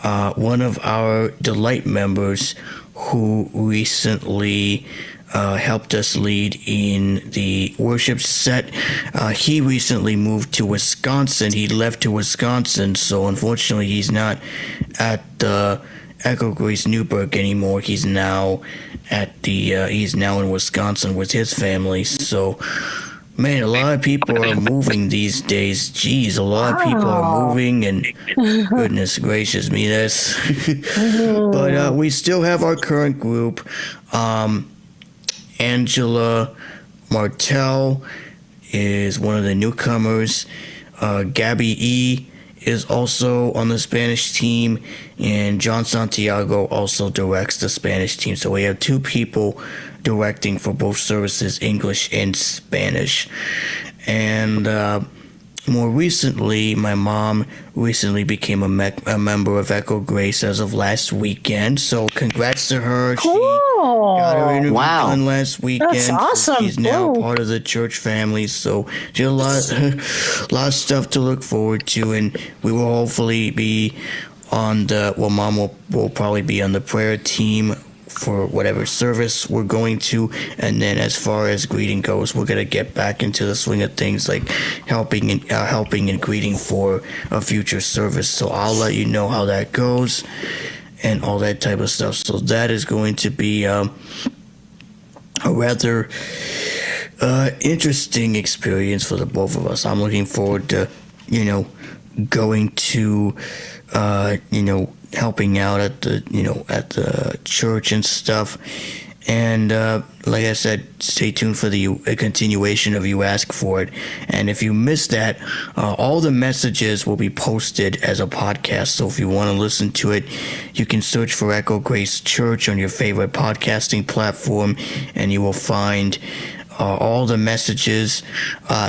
one of our Delight members who recently helped us lead in the worship set, he recently moved to Wisconsin. He left to Wisconsin, so unfortunately he's not at the Echo Grace Newburgh anymore. He's now he's now in Wisconsin with his family. So, man, a lot of people are moving these days. Jeez, a lot of people are moving, and goodness gracious me, that's. But we still have our current group. Angela Martel is one of the newcomers. Gabby E is also on the Spanish team, and John Santiago also directs the Spanish team. So we have two people directing for both services, English and Spanish. And more recently, my mom recently became a member of Echo Grace as of last weekend. So congrats to her. Cool. She got her interview done last weekend. That's awesome. She's now Whoa. part of the church family. So just a lot of stuff to look forward to. And we will hopefully be on Mom will probably be on the prayer team for whatever service we're going to, and then as far as greeting goes, we're gonna get back into the swing of things, like helping and greeting for a future service. So I'll let you know how that goes and all that type of stuff. So that is going to be a rather interesting experience for the both of us. I'm looking forward to going to, helping out at the church and stuff. And like I said, stay tuned for a continuation of You Ask For It. And if you missed that, all the messages will be posted as a podcast. So if you want to listen to it, you can search for Echo Grace Church on your favorite podcasting platform, and you will find all the messages,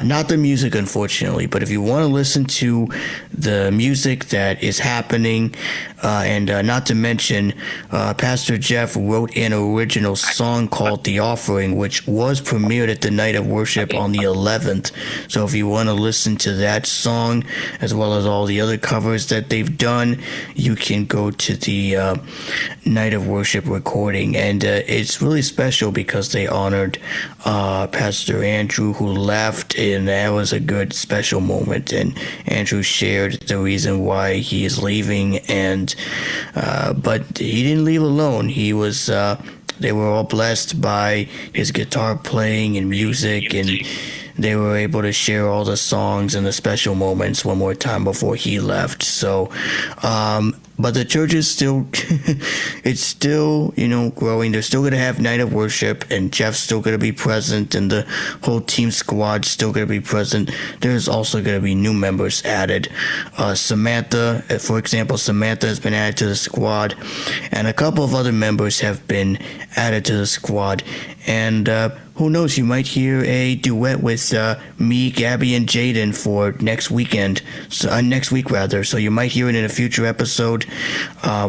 not the music, unfortunately, but if you want to listen to the music that is happening, and not to mention, Pastor Jeff wrote an original song called The Offering, which was premiered at the Night of Worship on the 11th. So if you want to listen to that song, as well as all the other covers that they've done, you can go to the Night of Worship recording. And it's really special because they honored Pastor Andrew, who left, and that was a good special moment. And Andrew shared the reason why he is leaving, and but he didn't leave alone. He was they were all blessed by his guitar playing and music, and they were able to share all the songs and the special moments one more time before he left. So but the church is still it's still growing. They're still going to have Night of Worship, and Jeff's still going to be present, and the whole team squad's still going to be present. There's also going to be new members added. Samantha, for example, Samantha has been added to the squad, and a couple of other members have been added to the squad. And who knows, you might hear a duet with me, Gabby, and Jaden for next weekend. So, next week, rather. So you might hear it in a future episode,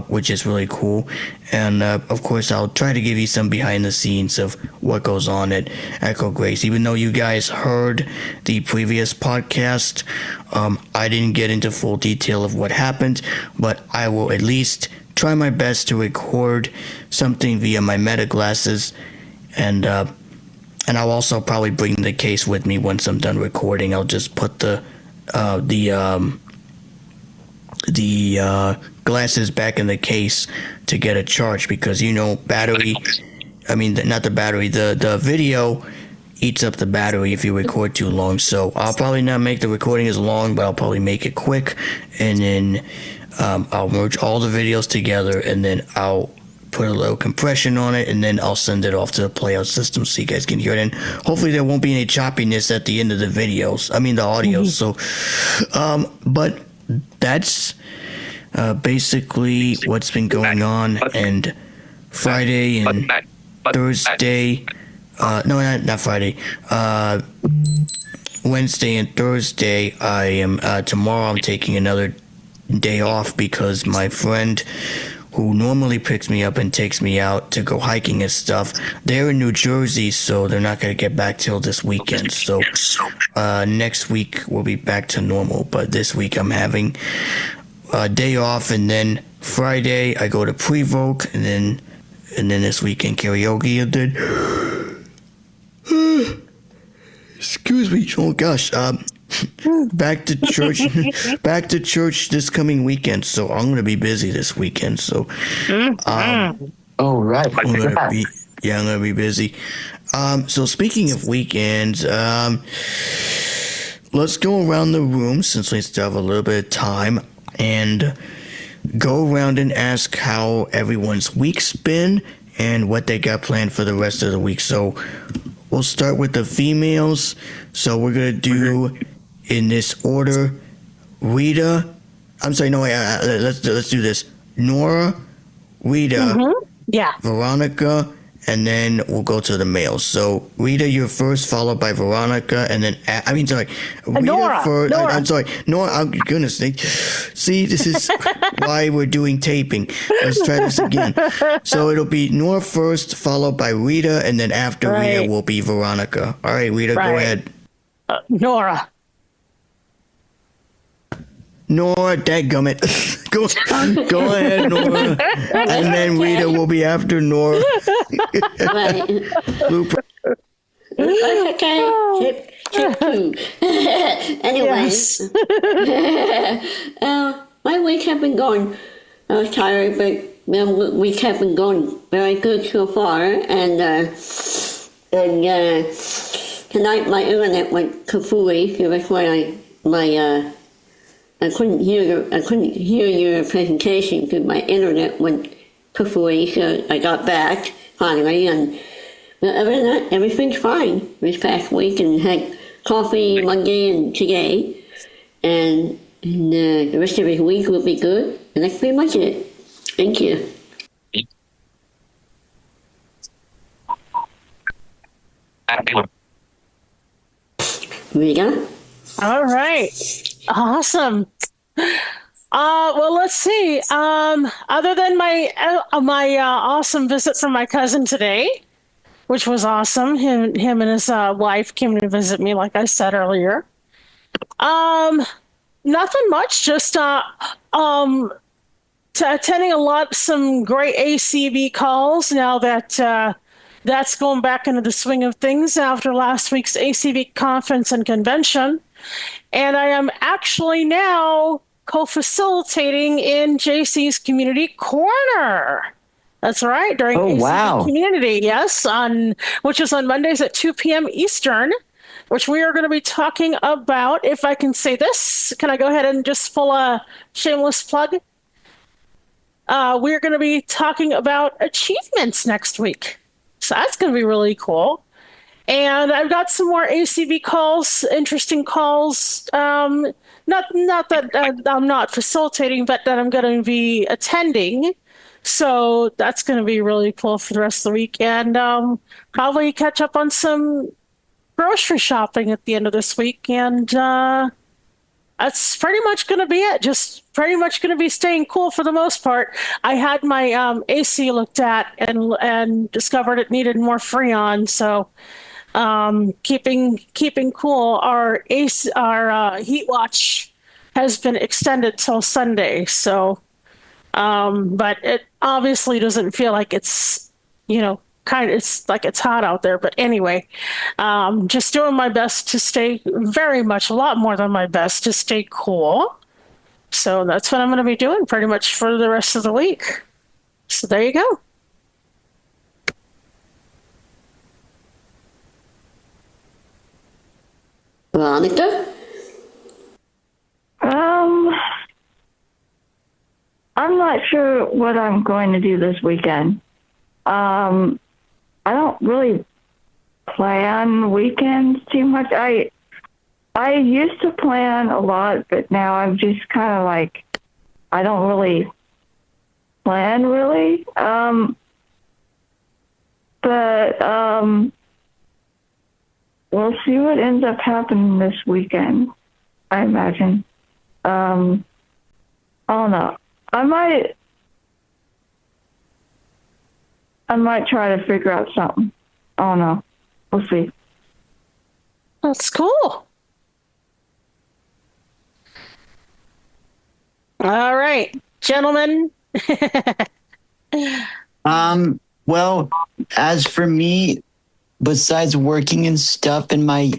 which is really cool. And, of course, I'll try to give you some behind the scenes of what goes on at Echo Grace. Even though you guys heard the previous podcast, I didn't get into full detail of what happened, but I will at least try my best to record something via my Meta glasses. And I'll also probably bring the case with me once I'm done recording. I'll just put the glasses back in the case to get a charge, because battery. I mean, not the battery. The video eats up the battery if you record too long. So I'll probably not make the recording as long, but I'll probably make it quick, and then I'll merge all the videos together, and then I'll put a little compression on it, and then I'll send it off to the playout system so you guys can hear it. And hopefully there won't be any choppiness at the end of the videos. I mean, the audio. So, but that's basically what's been going on. And Friday and Thursday, no, not Friday. Wednesday and Thursday, I am tomorrow. I'm taking another day off because my friend, who normally picks me up and takes me out to go hiking and stuff, they're in New Jersey, so they're not going to get back till this weekend. So next week we'll be back to normal, but this week I'm having a day off, and then Friday I go to Prevoke, and then this weekend karaoke, and then excuse me, oh gosh, back to church this coming weekend. So I'm gonna be busy this weekend. So Oh, right. I'm gonna be busy. So speaking of weekends, let's go around the room, since we still have a little bit of time, and go around and ask how everyone's week's been and what they got planned for the rest of the week. So we'll start with the females. So we're gonna do in this order: Rita. I'm sorry, no, let's do this. Nora, Rita, Veronica, and then we'll go to the males. So Rita, you're first, followed by Veronica, and then Rita Nora, first. Nora. I'm sorry, Nora. Oh, goodness sake! See, this is why we're doing taping. Let's try this again. So it'll be Nora first, followed by Rita, and then after Rita will be Veronica. All right, Rita, go ahead. Nora. Nora, dadgummit. Go ahead, Nora. And then Rita will be after Nora. Right. Blueprint. Okay, tip two. Anyways, my week has been going. I was tired, but my week has been going very good so far. And tonight my internet went kafooey, so that's why my I couldn't hear your presentation because my internet went poofy, so I got back finally, and other than that, everything's fine this past week, and had coffee Monday and today, and the rest of the week will be good, and that's pretty much it. Thank you. Rita? All right. Awesome. Well, let's see. Other than my awesome visit from my cousin today, which was awesome. Him and his wife came to visit me, like I said earlier. Nothing much. Just attending some great ACB calls now that that's going back into the swing of things after last week's ACB conference and convention. And I am actually now co-facilitating in JC's Community Corner. That's right, during ACB Community, yes, which is on Mondays at 2 p.m. Eastern, which we are going to be talking about, if I can say this. Can I go ahead and just pull a shameless plug? We're going to be talking about achievements next week. So that's going to be really cool. And I've got some more ACB calls, interesting calls. Not that I'm not facilitating, but that I'm going to be attending. So that's going to be really cool for the rest of the week. And probably catch up on some grocery shopping at the end of this week. And that's pretty much going to be it. Just pretty much going to be staying cool for the most part. I had my AC looked at and discovered it needed more Freon. So keeping cool. Our heat watch has been extended till Sunday. So, but it obviously doesn't feel like it's, it's like it's hot out there. But anyway, just doing my best to stay a lot more than my best to stay cool. So that's what I'm going to be doing pretty much for the rest of the week. So there you go. Veronica? I'm not sure what I'm going to do this weekend. I don't really plan weekends too much. I used to plan a lot, but now I'm just kind of like, I don't really plan really. But we'll see what ends up happening this weekend, I imagine. I don't know. I might try to figure out something. I don't know. We'll see. That's cool. All right, gentlemen. Well, as for me, besides working and stuff in my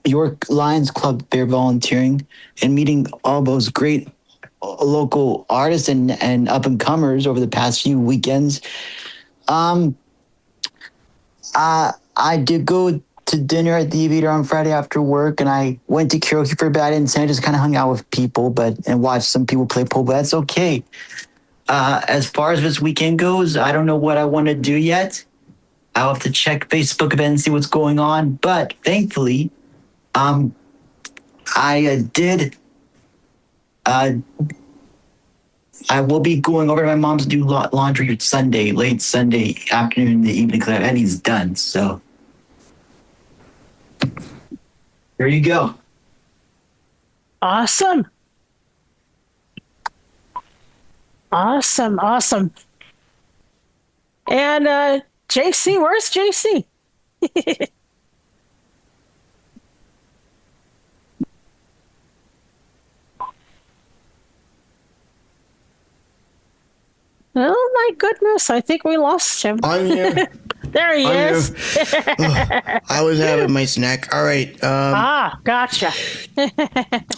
York Lions Club there volunteering and meeting all those great local artists and up and comers over the past few weekends, I did go to dinner at the Theater on Friday after work, and I went to karaoke for a bit. I didn't say I just kind of hung out with people, and watched some people play pool, but that's okay. As far as this weekend goes, I don't know what I want to do yet. I'll have to check Facebook a bit and see what's going on. But thankfully, I will be going over to my mom's to do laundry Sunday, late Sunday afternoon in the evening, because Eddie's done. So there you go. Awesome. And JC, where's JC? Oh my goodness, I think we lost him. I'm here. There he is. I was having my snack. All right. Gotcha. I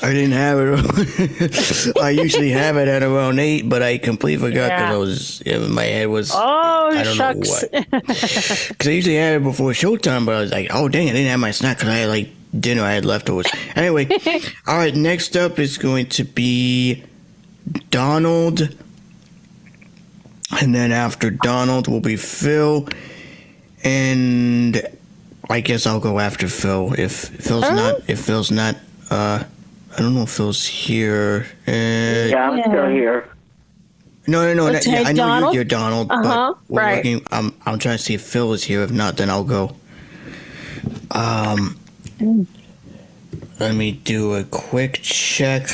didn't have it. I usually have it at around 8, but I completely forgot because my head was. Oh, I don't shucks. know what. Because I usually have it before showtime, but I was like, oh dang, I didn't have my snack because I had like dinner I had leftovers. Anyway, all right, next up is going to be Donald. And then after Donald will be Phil. And I guess I'll go after Phil. If Phil's not, I don't know if Phil's here. Yeah, I'm still here. No. Okay, I know Donald? you're Donald, Uh-huh, but we're right. looking. I'm trying to see if Phil is here. If not, then I'll go. Let me do a quick check.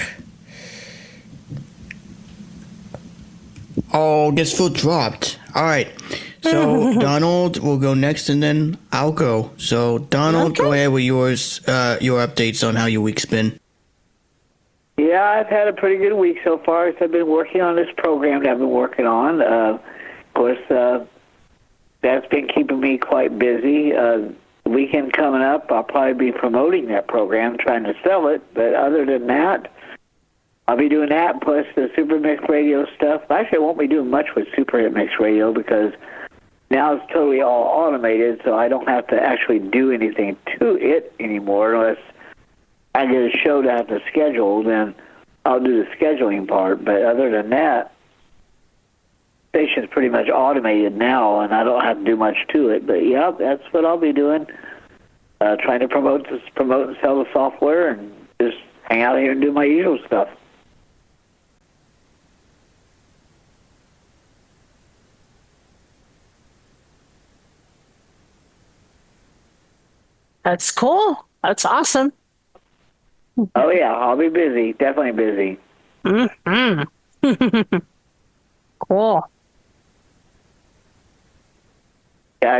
Oh, I guess Phil dropped. All right. So Donald will go next, and then I'll go. So Donald, go ahead with yours. Your updates on how your week's been. Yeah, I've had a pretty good week so far. I've been working on this program that I've been working on. Of course, that's been keeping me quite busy. The weekend coming up, I'll probably be promoting that program, trying to sell it. But other than that, I'll be doing that, plus the Super Mix Radio stuff. Actually, I won't be doing much with Super Mix Radio because now it's totally all automated, so I don't have to actually do anything to it anymore unless I get a show to have to schedule, then I'll do the scheduling part. But other than that, the station's pretty much automated now, and I don't have to do much to it. But yeah, that's what I'll be doing. Trying to promote and sell the software, and just hang out here and do my usual stuff. That's cool. That's awesome. Oh yeah, I'll be busy. Definitely busy. Mm-hmm. Cool. Yeah,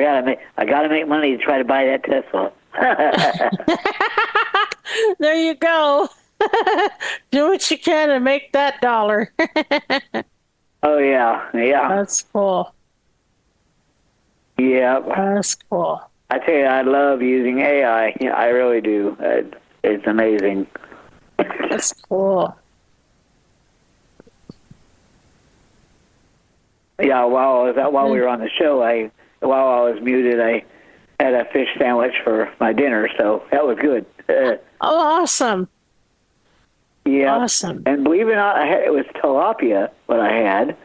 I gotta make money to try to buy that Tesla. There you go. Do what you can to make that dollar. Oh yeah. That's cool. Yeah. That's cool. I tell you, I love using AI. I really do. It's amazing. That's cool. Yeah, while we were on the show, while I was muted, I had a fish sandwich for my dinner, so that was good. Oh, awesome. Yeah. Awesome. And believe it or not, it was tilapia what I had,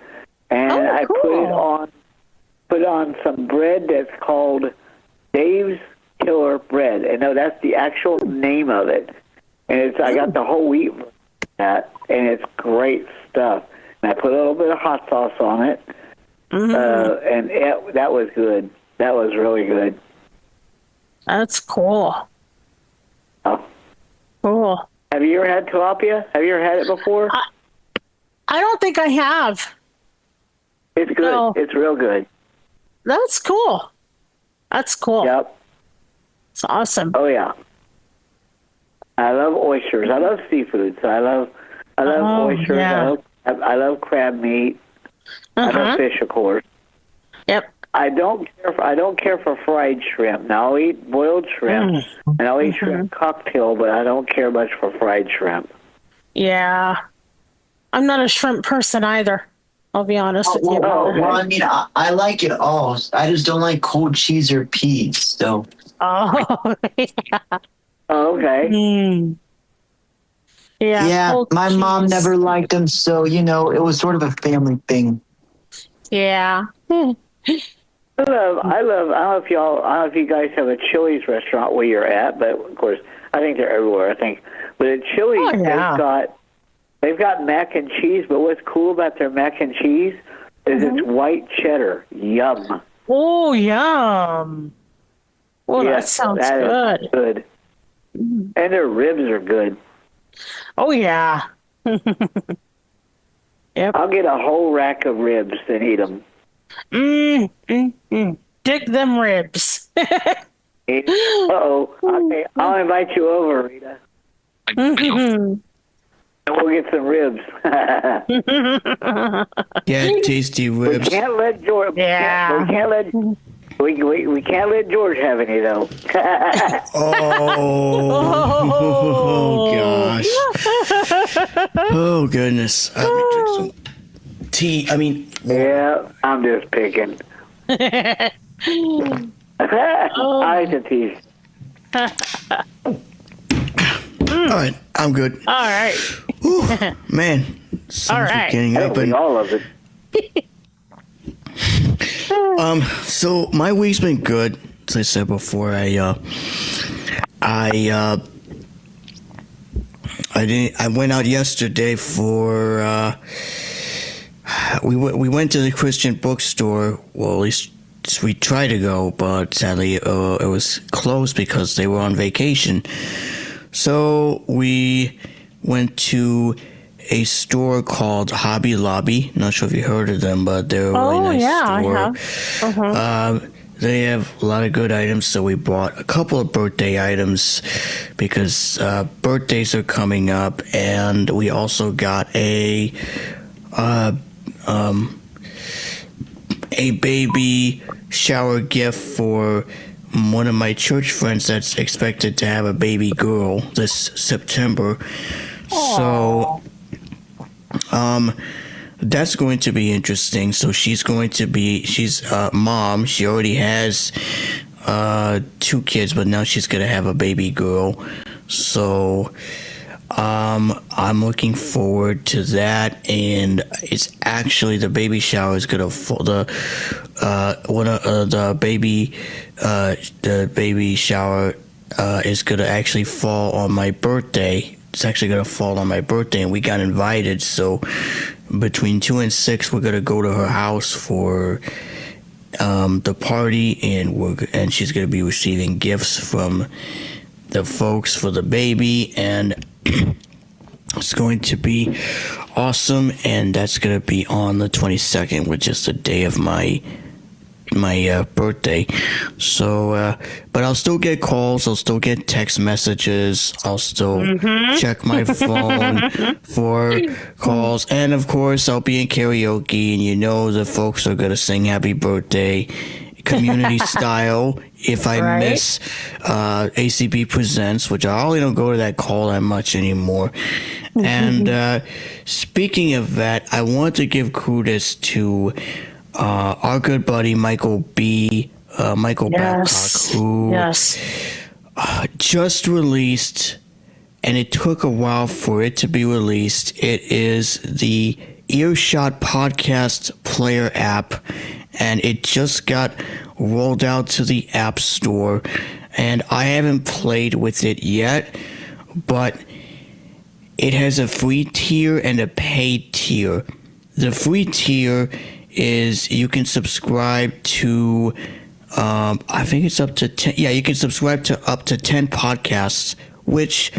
and I cool. put on some bread that's called Dave's Killer Bread. And no, that's the actual name of it. And I got the whole wheat for that, and it's great stuff. And I put a little bit of hot sauce on it, and that was good. That was really good. That's cool. Oh. Cool. Have you ever had tilapia? Have you ever had it before? I don't think I have. It's good. No. It's real good. That's cool. That's cool. Yep. It's awesome. Oh yeah. I love oysters. I love seafood. So I love oysters. Yeah. I love crab meat. I love fish, of course. Yep. I don't care for fried shrimp. Now I'll eat boiled shrimp and I'll eat shrimp cocktail, but I don't care much for fried shrimp. Yeah. I'm not a shrimp person either. I'll be honest with you. Well, I mean, I like it all. I just don't like cold cheese or peas. So. Oh, yeah. Oh, okay. Mm. Yeah. My mom never liked them, so it was sort of a family thing. Yeah. I don't know if you guys have a Chili's restaurant where you're at, but of course I think they're everywhere. I think, but at Chili's they've got mac and cheese. But what's cool about their mac and cheese is it's white cheddar. Yum. Oh, yum. Well, that sounds good. Good. And their ribs are good. Oh yeah. Yep. I'll get a whole rack of ribs and eat them. Dig them ribs. Uh-oh. Okay, I'll invite you over, Rita. And we'll get some ribs. Yeah, tasty ribs. We can't let George. Yeah. We can't let. We can't let George have any though. Oh gosh. Oh goodness. Let me drink some tea. Yeah, I'm just picking. I like to tease. All right, I'm good. All right. Whew, man. All right. Getting up and, all of it. so my week's been good. As I said before, I went out yesterday for we went to the Christian bookstore. Well, at least we tried to go, but sadly it was closed because they were on vacation. So we went to a store called Hobby Lobby. Not sure if you heard of them, but they're a really nice store. I have. They have a lot of good items, so we bought a couple of birthday items because birthdays are coming up, and we also got a baby shower gift for one of my church friends that's expected to have a baby girl this September. So that's going to be interesting. So she's mom. She already has 2 kids, but now she's gonna have a baby girl. So I'm looking forward to that, and it's actually the baby shower is gonna the baby shower is gonna actually fall on my birthday. It's actually gonna fall on my birthday, and we got invited. So between 2 and 6, we're gonna go to her house for the party, and she's gonna be receiving gifts from the folks for the baby, and it's going to be awesome. And that's gonna be on the 22nd, which is the day of my birthday. So but I'll still get calls, I'll still get text messages, I'll still check my phone for calls, and of course I'll be in karaoke, and the folks are gonna sing happy birthday community style if I miss ACB Presents, which I really don't go to that call that much anymore. And speaking of that, I want to give kudos to our good buddy Michael Babcock, who just released, and it took a while for it to be released. It is the Earshot podcast player app, and it just got rolled out to the App Store, and I haven't played with it yet, but it has a free tier and a paid tier. The free tier is you can subscribe to I think it's up to 10. Yeah, you can subscribe to up to 10 podcasts, which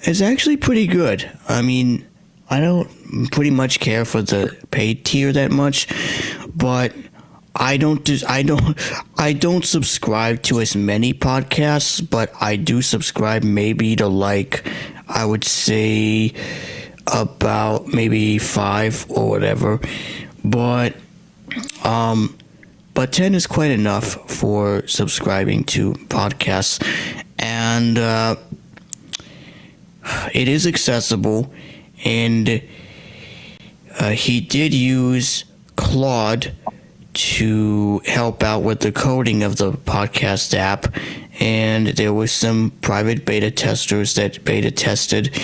is actually pretty good. I mean, I don't pretty much care for the paid tier that much, but I don't subscribe to as many podcasts, but I do subscribe maybe to, like, I would say about maybe 5 or whatever. But 10 is quite enough for subscribing to podcasts, and it is accessible, and he did use Claude to help out with the coding of the podcast app, and there were some private beta testers that beta tested,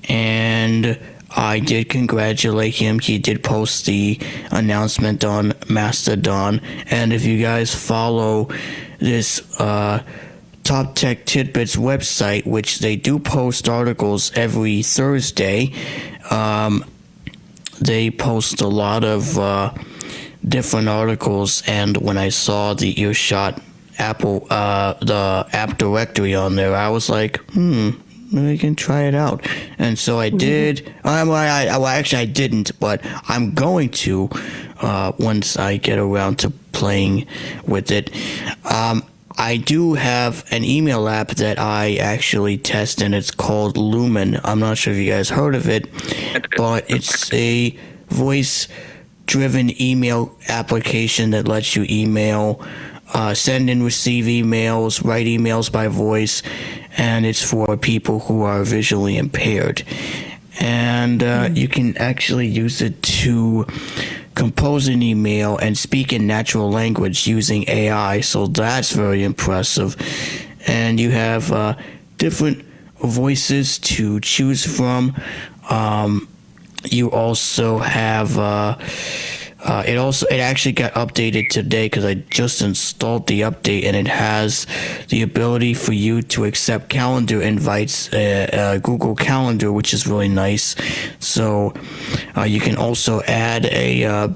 and I did congratulate him. He did post the announcement on Mastodon, and if you guys follow this Top Tech Tidbits website, which they do post articles every Thursday, they post a lot of different articles, and when I saw the Earshot the app directory on there, I was like, maybe I can try it out. And so I did. Actually, I didn't, but I'm going to once I get around to playing with it. I do have an email app that I actually test, and it's called Lumen. I'm not sure if you guys heard of it, but it's a voice-driven email application that lets you email, send and receive emails, write emails by voice, and it's for people who are visually impaired. And you can actually use it to compose an email and speak in natural language using AI, so that's very impressive. And you have different voices to choose from. You also have it actually got updated today because I just installed the update, and it has the ability for you to accept calendar invites, Google Calendar, which is really nice. So you can also add a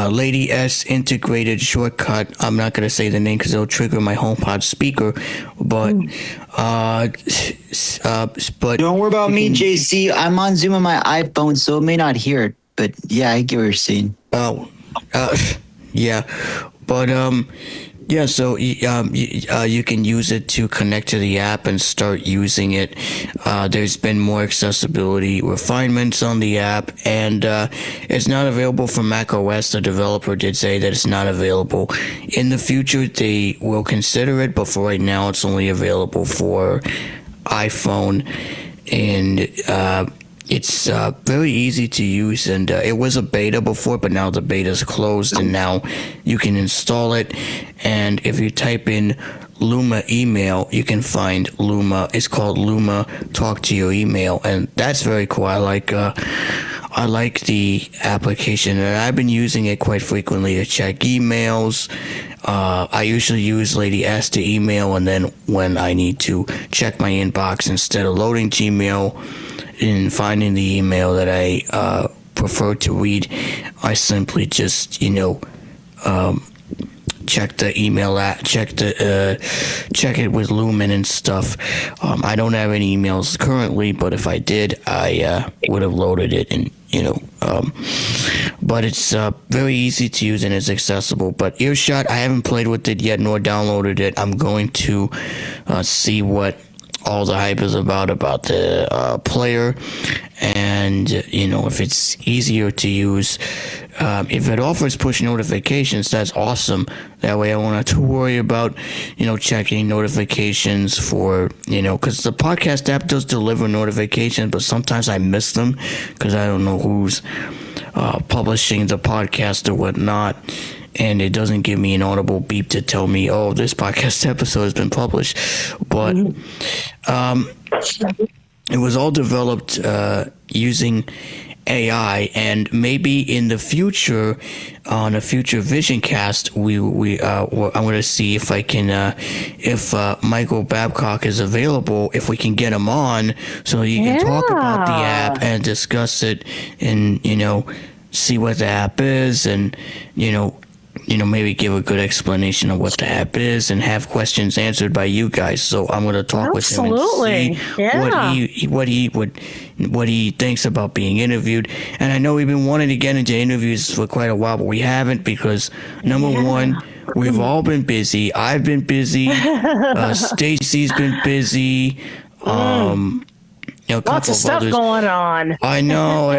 Lady S integrated shortcut. I'm not going to say the name because it'll trigger my HomePod speaker, but Don't worry about me, JC. I'm on Zoom on my iPhone, so it may not hear it. But yeah, I get what you're saying. Yeah, but yeah. So you can use it to connect to the app and start using it. There's been more accessibility refinements on the app, and it's not available for Mac OS. The developer did say that it's not available. In the future, they will consider it, but for right now, it's only available for iPhone, and it's very easy to use, and it was a beta before, but now the beta is closed, and now you can install it. And if you type in Luma email, you can find Luma. It's called Luma Talk to Your Email, and that's very cool. I like the application, and I've been using it quite frequently to check emails. I usually use Lady S to email, and then when I need to check my inbox, instead of loading Gmail and finding the email that I prefer to read, I simply just, check the email check it with Lumen and stuff. I don't have any emails currently, but if I did, I would have loaded it, and but it's very easy to use and it's accessible. But Earshot, I haven't played with it yet nor downloaded it. I'm going to see what all the hype is about the player, and if it's easier to use. If it offers push notifications, that's awesome. That way I won't have to worry about, checking notifications for, because the podcast app does deliver notifications, but sometimes I miss them because I don't know who's publishing the podcast or whatnot. And it doesn't give me an audible beep to tell me, oh, this podcast episode has been published. But it was all developed using AI, and maybe in the future, on a future Vision Cast, I'm going to see if I can, if Michael Babcock is available, if we can get him on so you can talk about the app and discuss it, and see what the app is, and maybe give a good explanation of what the app is, and have questions answered by you guys. So I'm going to talk with him and see what he thinks about being interviewed. And I know we've been wanting to get into interviews for quite a while, but we haven't because number one, we've all been busy. I've been busy. Stacey's been busy. Lots of stuff going on. I know.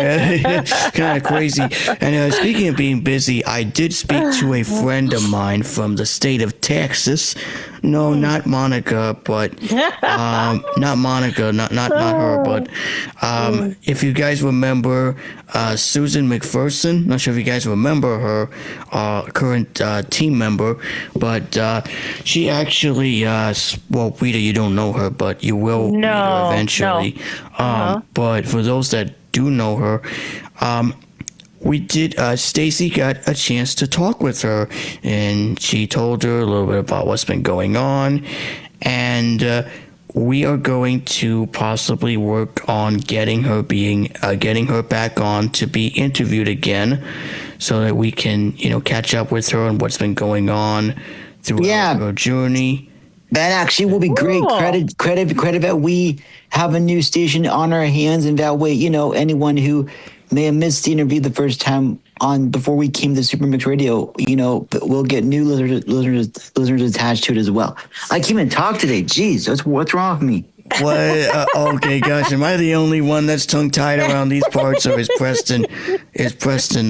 Kind of crazy. And speaking of being busy, I did speak to a friend of mine from the state of Texas. No, not Monica, but not Monica, not her, but if you guys remember Susan McPherson, not sure if you guys remember her, current team member, but she actually, well, Rita, you don't know her, but you will meet her eventually. No. But for those that do know her, Stacey got a chance to talk with her, and she told her a little bit about what's been going on, and we are going to possibly work on getting her back on to be interviewed again, so that we can, catch up with her on what's been going on throughout her journey. That actually will be great. Credit that we have a new station on our hands, and that way, anyone who may have missed the interview the first time on before we came to Super Mix Radio, we'll get new listeners attached to it as well. I can't even talk today. Jeez, what's wrong with me? What? Okay, gosh, am I the only one that's tongue-tied around these parts, or is Preston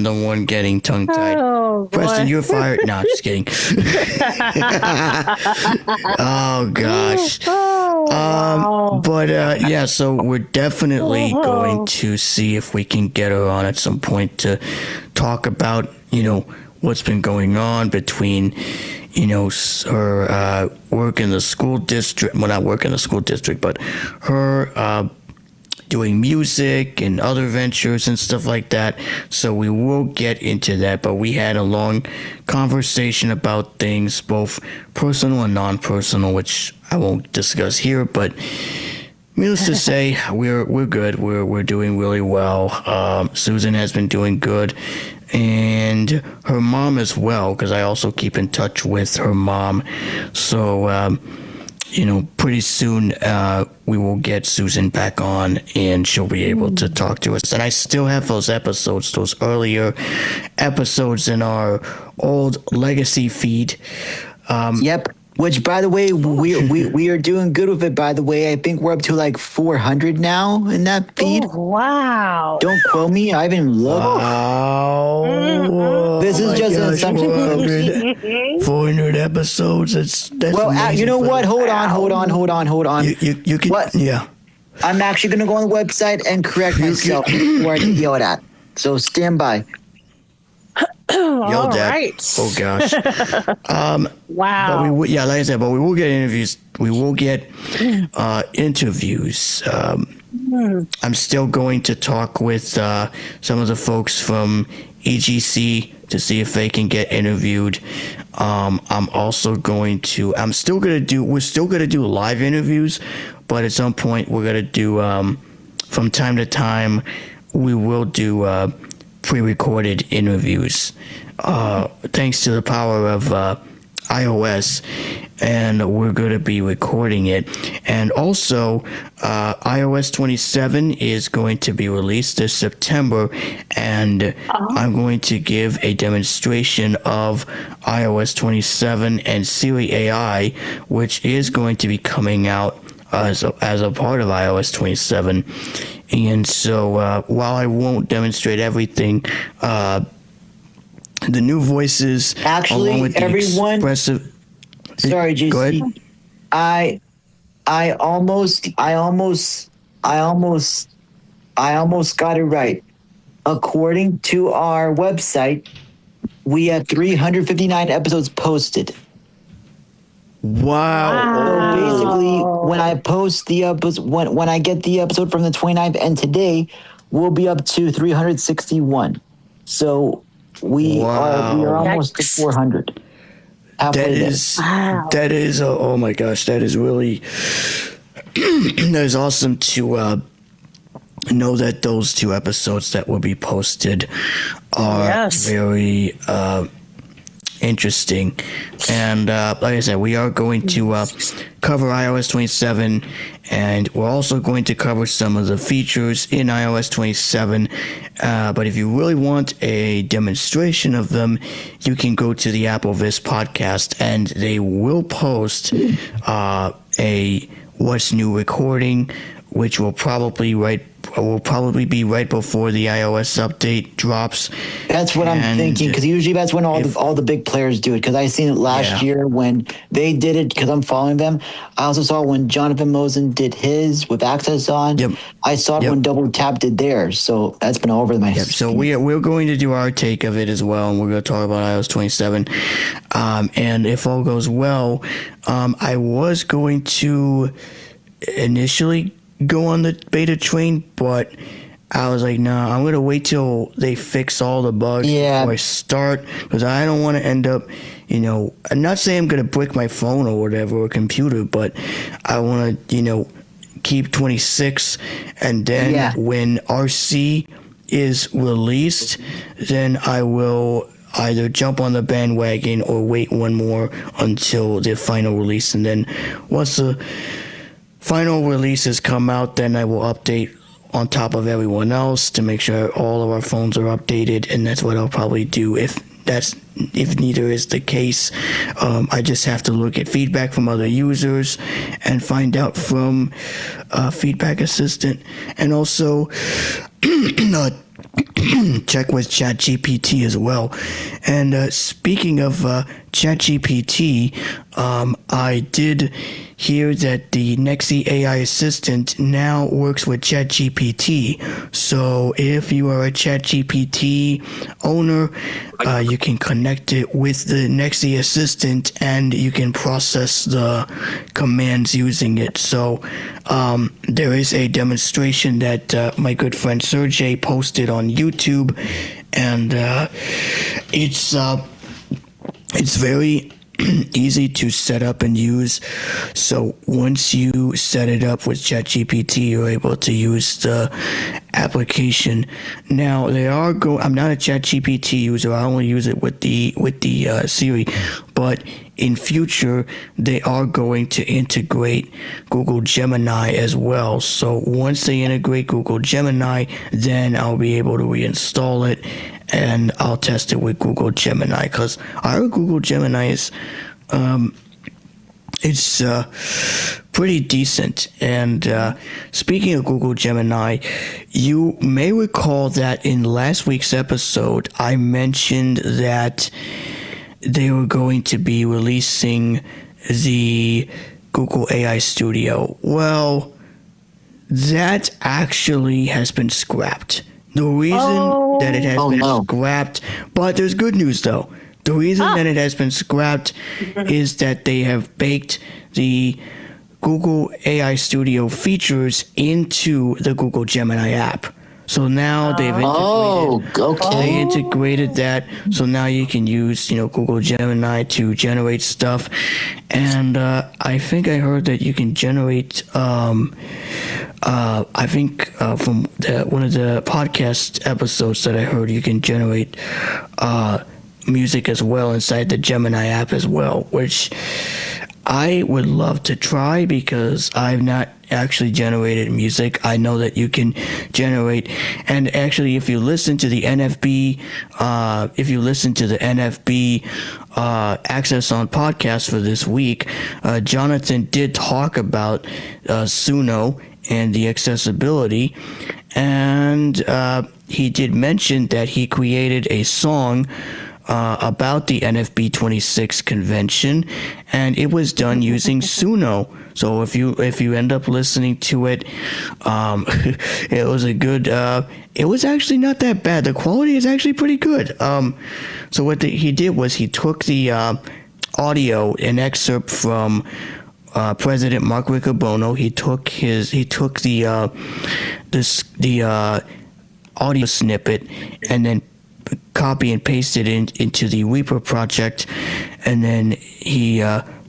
the one getting tongue-tied? Oh, Preston, you're fired. No, just kidding. Oh, gosh. Wow. But, yeah, so we're definitely going to see if we can get her on at some point to talk about, what's been going on between, her work in the school district. Well, not work in the school district, but her doing music and other ventures and stuff like that. So we will get into that, but we had a long conversation about things, both personal and non-personal, which I won't discuss here, but needless to say, we're good. We're doing really well. Susan has been doing good, and her mom as well, because I also keep in touch with her mom. So, pretty soon we will get Susan back on, and she'll be able to talk to us. And I still have those episodes, those earlier episodes in our old legacy feed. Yep. Which, by the way, we are doing good with it. By the way, I think we're up to like 400 now in that feed. Oh, wow! Don't quote me. I haven't looked. Wow. This is just an assumption. 400 episodes. That's well, amazing. you know what? Hold on. You can. What? Yeah. I'm actually going to go on the website and correct myself before I yell at that. So stand by. Yelled at. Right. Oh gosh. Wow. But like I said, but we will get interviews. We will get interviews. I'm still going to talk with some of the folks from EGC to see if they can get interviewed. I'm also going to. We're still gonna do live interviews, but at some point we're gonna do. From time to time, we will do pre-recorded interviews. Thanks to the power of iOS, and we're going to be recording it. And also, iOS 27 is going to be released this September, and I'm going to give a demonstration of iOS 27 and Siri AI, which is going to be coming out as a part of iOS 27. And so while I won't demonstrate everything, the new voices, Actually, along with the everyone. expressive. Sorry, JC. Go ahead. I almost got it right. According to our website, we have 359 episodes posted. Wow. So basically, when I post the episode, when I get the episode from the 29th and today, we'll be up to 361. So we are almost to 400. That is oh my gosh, that is really that is awesome to know that those two episodes that will be posted are very interesting. And like I said, we are going to cover iOS 27, and we're also going to cover some of the features in iOS 27. But if you really want a demonstration of them, you can go to the AppleVis podcast, and they will post a What's New recording, which will probably be right before the iOS update drops. That's what I'm thinking, because usually that's when all the big players do it. Because I seen it last year when they did it, because I'm following them. I also saw when Jonathan Mosen did his with Access on. Yep. I saw it when Double Tap did theirs. So that's been all over my. So we're going to do our take of it as well, and we're going to talk about iOS 27. And if all goes well, I was going to initially go on the beta train, but I was like, nah, I'm gonna wait till they fix all the bugs before I start, because I don't want to end up, I'm not saying I'm gonna brick my phone or whatever, or computer, but I want to, keep 26, and then when RC is released, then I will either jump on the bandwagon or wait one more until the final release, and then once the final releases come out, then I will update on top of everyone else to make sure all of our phones are updated, and that's what I'll probably do. If neither is the case, I just have to look at feedback from other users and find out from Feedback Assistant, and also check with ChatGPT as well. And speaking of ChatGPT, I did hear that the Nexi AI assistant now works with ChatGPT. So if you are a ChatGPT owner, you can connect it with the Nexi assistant and you can process the commands using it. So there is a demonstration that my good friend Sergey posted on YouTube, and it's very easy to set up and use. So once you set it up with ChatGPT, you're able to use the application. Now I'm not a ChatGPT user. I only use it with the Siri, but in future they are going to integrate Google Gemini as well. So once they integrate Google Gemini, then I'll be able to reinstall it and I'll test it with Google Gemini, because our Google Gemini is it's pretty decent. And speaking of Google Gemini, you may recall that in last week's episode I mentioned that they were going to be releasing the Google AI Studio. Well, that actually has been scrapped. The reason that it has been scrapped, but there's good news though. The reason that it has been scrapped is that they have baked the Google AI Studio features into the Google Gemini app. So now they've integrated that. So now you can use, Google Gemini to generate stuff. And I think I heard that you can generate, from one of the podcast episodes that I heard, you can generate music as well inside the Gemini app as well, which I would love to try because I've not actually generated music. I know that you can generate, and actually if you listen to the NFB Access on podcast for this week, Jonathan did talk about Suno and the accessibility, and he did mention that he created a song about the NFB 26 convention, and it was done using Suno. So if you end up listening to it, it was a good. It was actually not that bad. The quality is actually pretty good. So what he did was he took the audio, an excerpt from President Mark Riccobono. He took the audio snippet and then copy and pasted into the Reaper project, and then he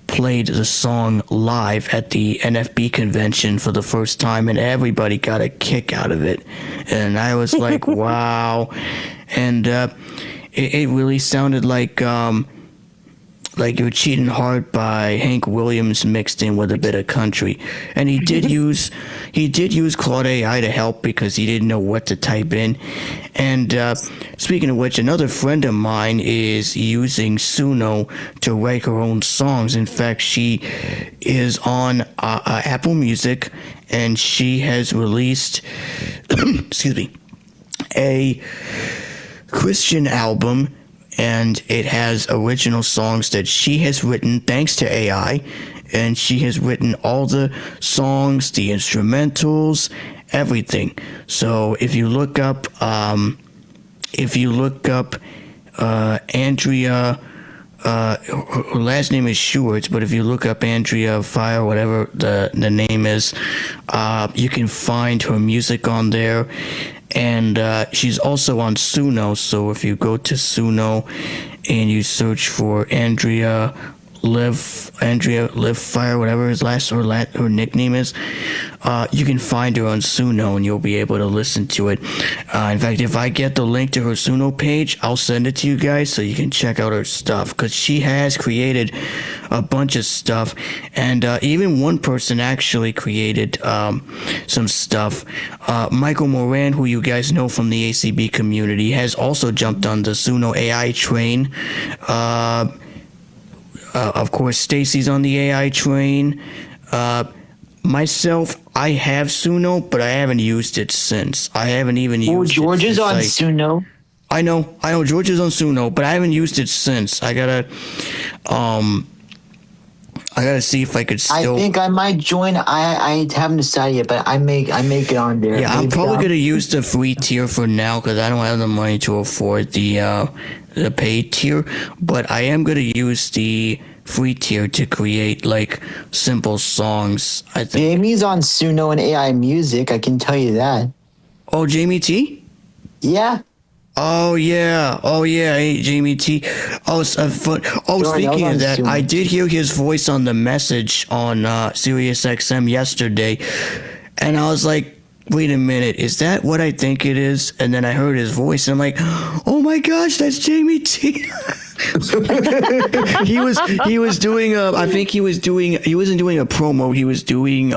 played the song live at the NFB convention for the first time, and everybody got a kick out of it. And I was like, wow. And it really sounded like You're Cheating Hard by Hank Williams mixed in with a bit of country. And he did use Claude AI to help because he didn't know what to type in. And speaking of which, another friend of mine is using Suno to write her own songs. In fact, she is on Apple Music, and she has released a Christian album, and it has original songs that she has written thanks to AI, and she has written all the songs, the instrumentals, everything. So if you look up Andrea, her last name is Schwartz, but if you look up Andrea Fire, whatever the name is, you can find her music on there. And she's also on Suno, so if you go to Suno and you search for Andrea Live Fire, whatever his her nickname is, you can find her on Suno and you'll be able to listen to it. In fact, if I get the link to her Suno page, I'll send it to you guys so you can check out her stuff, because she has created a bunch of stuff, and even one person actually created some stuff. Michael Moran, who you guys know from the ACB community, has also jumped on the Suno AI train. Of course, Stacey's on the AI train. Myself, I have Suno, but I haven't used it since. I haven't even used George it. is on Suno. I know. George is on Suno, but I haven't used it since. I gotta see if I could still. I think I might join. I haven't decided yet, but I make it on there. Yeah, I'm probably gonna use the free tier for now because I don't have the money to afford the paid tier. But I am gonna use the free tier to create like simple songs. I think Jamie's on Suno and AI Music. I can tell you that. Oh, Jamie T? Yeah. Oh yeah. Hey, Jamie T. Speaking of that, I did hear his voice on the message on Sirius XM yesterday, and I was like, wait a minute, is that what I think it is? And then I heard his voice, and I'm like, oh my gosh, that's Jamie T. he was doing he wasn't doing a promo, he was doing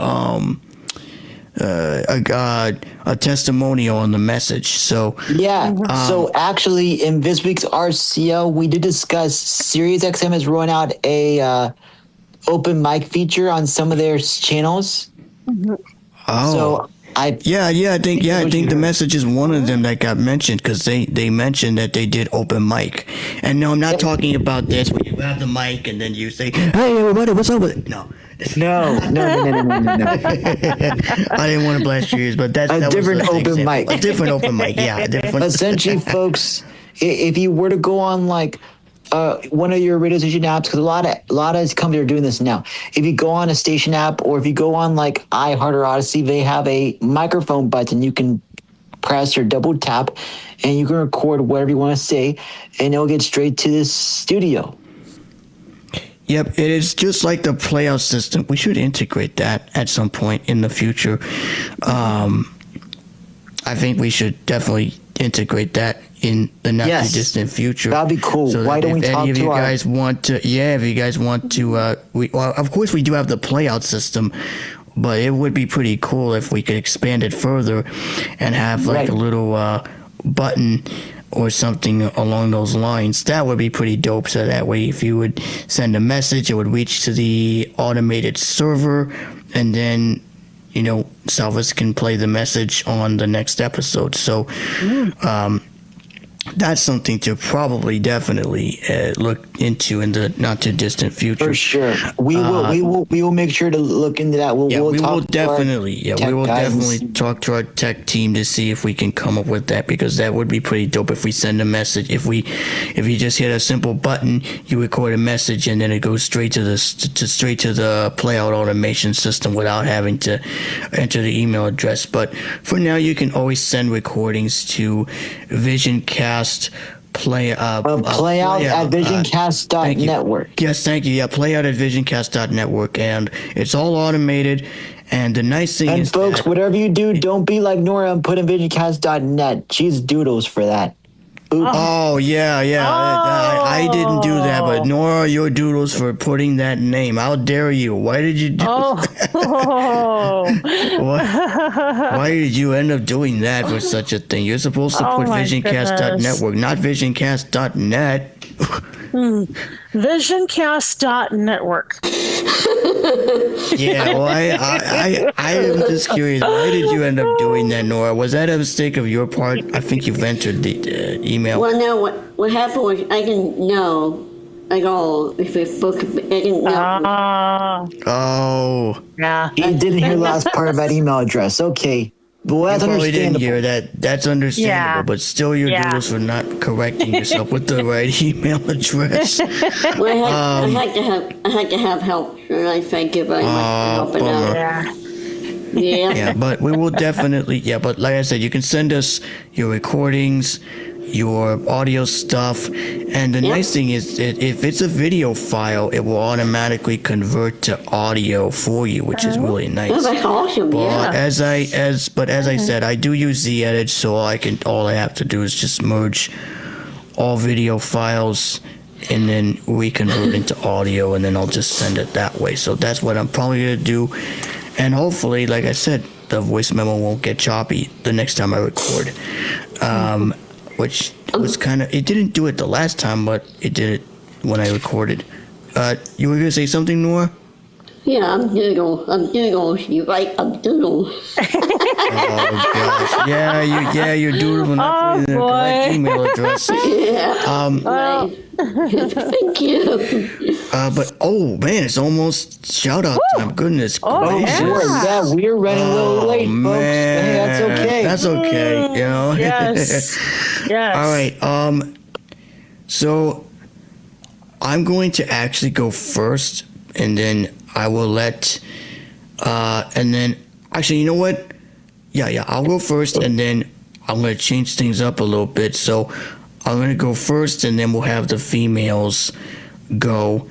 a testimonial on the message. So yeah. So actually, in this week's RCL, we did discuss SiriusXM has run out a open mic feature on some of their channels. Oh. So I think the message is one of them that got mentioned because they mentioned that they did open mic. And no, I'm not talking about this where you have the mic and then you say, "Hey everybody, what's up with it?" No. No. I didn't want to blast your ears, but that was different open mic. A different open mic, yeah. Essentially, folks, if you were to go on like one of your radio station apps, because a lot of companies are doing this now. If you go on a station app, or if you go on like iHeart or Audacy, they have a microphone button you can press or double tap, and you can record whatever you want to say, and it'll get straight to the studio. Yep, it is just like the playout system. We should integrate that at some point in the future. I think we should definitely integrate that in the not too distant future. That'd be cool. So Why don't we talk to if you guys want to, of course we do have the playout system, but it would be pretty cool if we could expand it further and have like a little button or something along those lines. That would be pretty dope. So that way, if you would send a message, it would reach to the automated server, and then, Salvis can play the message on the next episode. So, that's something to probably definitely look into in the not too distant future. For sure, we will make sure to look into that. We will definitely talk to our tech team to see if we can come up with that, because that would be pretty dope if we send a message. If you just hit a simple button, you record a message, and then it goes straight to the playout automation system without having to enter the email address. But for now, you can always send recordings to VisionCast. Playout at visioncast.network. Yes, thank you. Yeah, playout at visioncast.network, and it's all automated. And the nice thing is, folks, whatever you do, don't be like Nora and put in visioncast.net. She's doodles for that. Oops. Oh, yeah. I didn't do that, but Nora, your doodles for putting that name. How dare you? Why did you do that? Why did you end up doing that for such a thing? You're supposed to put visioncast.network, not visioncast.net. Visioncast.network. Yeah, well, I am just curious. Why did you end up doing that, Nora? Was that a mistake of your part? I think you've entered the email. Well, no, what happened was I didn't know at all if it book. I didn't know. Oh. Yeah. He didn't hear the last part of that email address. Okay. Well, that's understandable. Didn't hear that. That's understandable, but still your doodles for not correcting yourself with the right email address. Well, I had to have help, and I thank you very much for helping out. Yeah, but we will definitely. Yeah, but like I said, you can send us your recordings, your audio stuff, and the nice thing is that if it's a video file, it will automatically convert to audio for you, which is really nice. Oh, that's awesome. But as I said, I do use ZEdit, so all I have to do is just merge all video files and then reconvert into audio, and then I'll just send it that way. So that's what I'm probably gonna do, and hopefully, like I said, the voice memo won't get choppy the next time I record. Which was it didn't do it the last time, but it did it when I recorded. You were going to say something, Nora? Yeah, I'm Doodle. You're right, I'm Doodle. Oh gosh, you're doodling up the boy. correct email address. Right. Thank you. But oh man, it's almost shout out time. Goodness gracious. Sure, yeah, we're running a little late, folks. Hey, that's okay. That's okay. You know. Yes. Yes. All right. So I'm going to actually go first, and then I will let. And then actually, you know what? Yeah. I'll go first, and then I'm going to change things up a little bit. So I'm going to go first, and then we'll have the females go.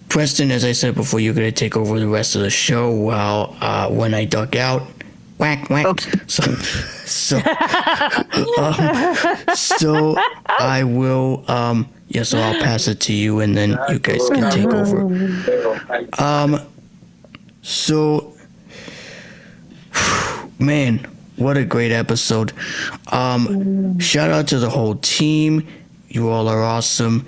Preston, as I said before, you're going to take over the rest of the show while when I duck out. Whack, whack. Okay. So I will, so I'll pass it to you, and then you guys can take over. So, man, what a great episode. Shout out to the whole team. You all are awesome.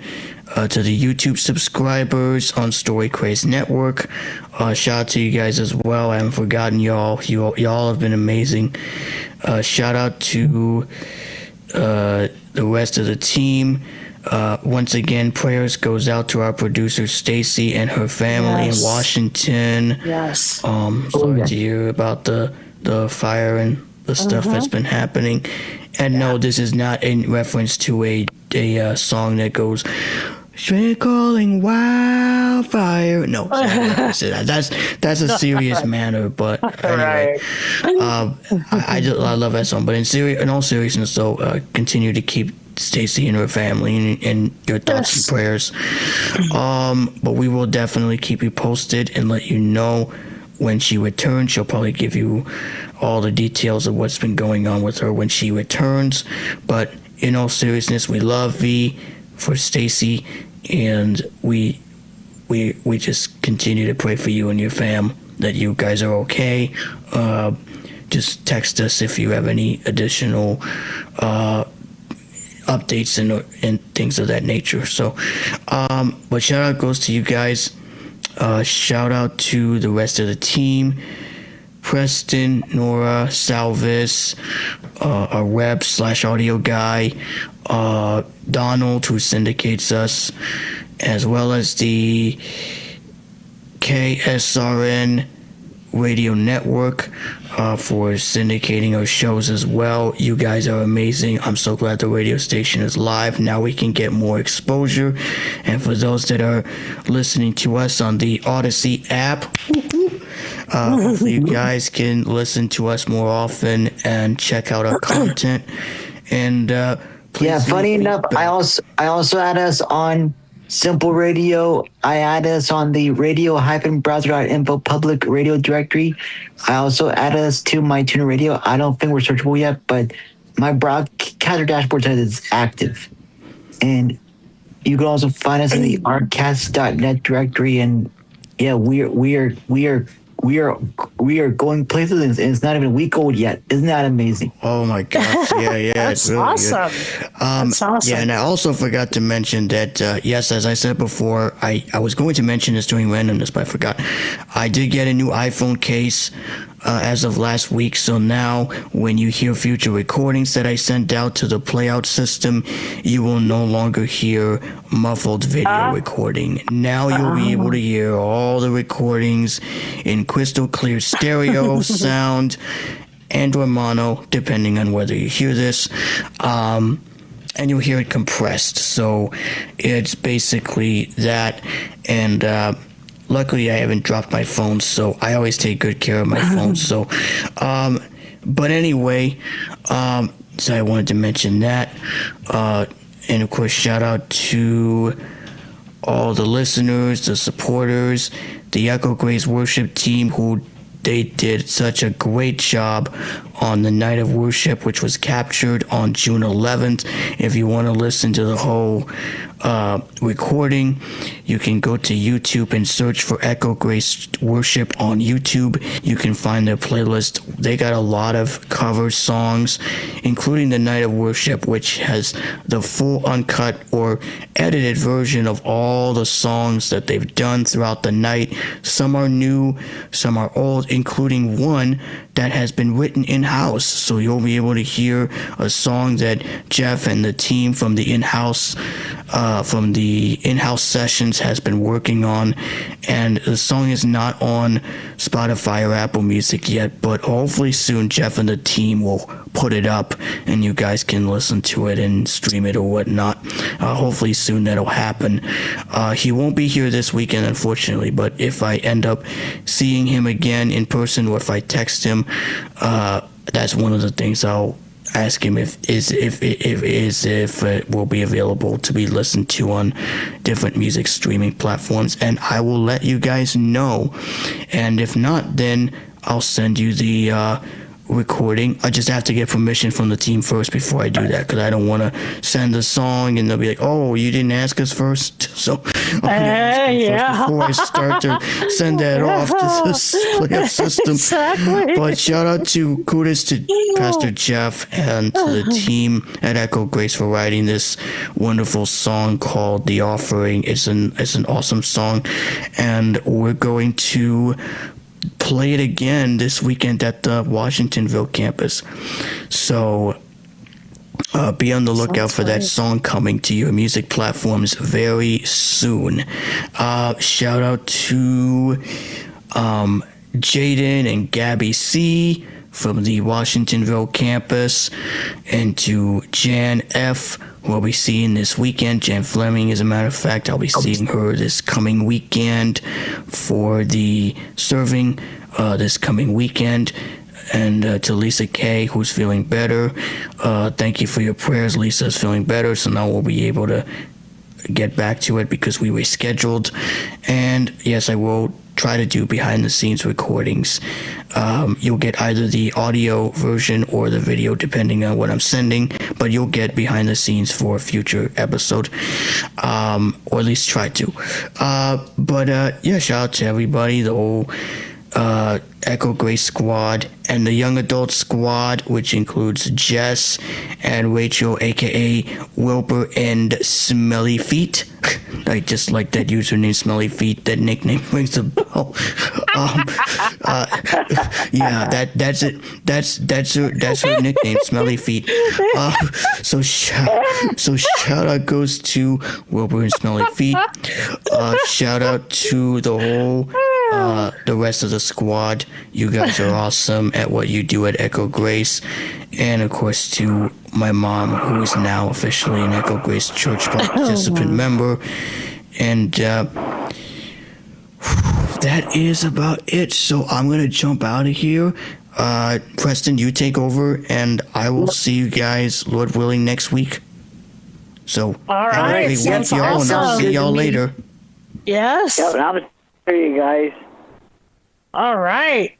To the YouTube subscribers on Story Craze Network. Shout out to you guys as well. I haven't forgotten y'all. Y'all have been amazing. Shout out to the rest of the team. Once again, prayers goes out to our producer Stacey and her family in Washington. Yes. Sorry to hear about the fire and the stuff that's been happening. And no, this is not in reference to a song that goes, "We're calling wildfire." No, that's a serious matter. But anyway, I love that song. But in all seriousness, though, continue to keep Stacey and her family in your thoughts and prayers. But we will definitely keep you posted and let you know when she returns. She'll probably give you all the details of what's been going on with her when she returns. But in all seriousness, we love V for Stacey, and we just continue to pray for you and your fam that you guys are okay. Just text us if you have any additional updates and things of that nature. So, but shout out goes to you guys. Shout out to the rest of the team. Preston, Nora, Salvis, our web/audio guy, Donald, who syndicates us, as well as the KSRN radio network for syndicating our shows as well. You guys are amazing. I'm so glad the radio station is live. Now we can get more exposure. And for those that are listening to us on the Audacy app, hopefully you guys can listen to us more often and check out our content. And funny enough, I also had us on Simple Radio. I added us on the radio-browser.info public radio directory. I also added us to my tuner radio. I don't think we're searchable yet, but my broadcaster dashboard says it's active. And you can also find us in the artcast.net directory. And yeah, we are going places, and it's not even a week old yet. Isn't that amazing? Oh my gosh! Yeah, That's it's really awesome. good. That's awesome. Yeah, and I also forgot to mention that yes, as I said before, I was going to mention this during randomness, but I forgot. I did get a new iPhone case as of last week, so now when you hear future recordings that I sent out to the playout system, you will no longer hear muffled video recording. Now you'll be able to hear all the recordings in crystal clear stereo sound and or mono, depending on whether you hear this. And you'll hear it compressed. So it's basically that. And luckily I haven't dropped my phone, so I always take good care of my phone. So, but anyway, so I wanted to mention that. And of course, shout out to all the listeners, the supporters, the Echo Grace worship team, who they did such a great job on the night of worship, which was captured on June 11th. If you want to listen to the whole recording. You can go to YouTube and search for Echo Grace Worship on YouTube. You can find their playlist. They got a lot of cover songs, including the Night of Worship, which has the full uncut or edited version of all the songs that they've done throughout the night. Some are new, some are old, including one that has been written in-house. So you'll be able to hear a song that Jeff and the team from the in-house sessions has been working on, and the song is not on Spotify or Apple Music yet, but hopefully soon Jeff and the team will put it up and you guys can listen to it and stream it or whatnot. Hopefully soon that'll happen. He won't be here this weekend, unfortunately, but if I end up seeing him again in person or if I text him, that's one of the things I'll ask him if it will be available to be listened to on different music streaming platforms, and I will let you guys know. And if not, then I'll send you the recording. I just have to get permission from the team first before I do that, because I don't want to send a song and they'll be like, "Oh, you didn't ask us first." So before I start to send that off to the player system. Exactly. But shout out to kudos to Pastor Jeff and to the team at Echo Grace for writing this wonderful song called "The Offering." It's an awesome song, and we're going to play it again this weekend at the Washingtonville campus. So be on the lookout for that song coming to your music platforms very soon. Shout out to Jaden and Gabby C from the Washingtonville campus, and to Jan F, who I'll be seeing this weekend. Jan Fleming, as a matter of fact, I'll be seeing her this coming weekend for the serving this coming weekend. And to Lisa K, who's feeling better, thank you for your prayers. Lisa's feeling better, so now we'll be able to get back to it because we rescheduled. And yes, I will try to do behind the scenes recordings. You'll get either the audio version or the video depending on what I'm sending, but you'll get behind the scenes for a future episode, or at least try to. But shout out to everybody, the whole Echo Grace squad and the young adult squad, which includes Jess and Rachel, aka Wilbur and Smelly Feet. I just like that username, Smelly Feet. That nickname rings a bell. That's it. That's her nickname, Smelly Feet. So shout out goes to Wilbur and Smelly Feet. Shout out to the whole the rest of the squad. You guys are awesome at what you do at Echo Grace. And of course to my mom, who is now officially an Echo Grace Church participant member. And that is about it. So I'm going to jump out of here. Preston, you take over, and I will see you guys, Lord willing, next week. So all right, have a great week, y'all, and I'll see y'all later. Yes. Yeah, I'm for you guys. All right.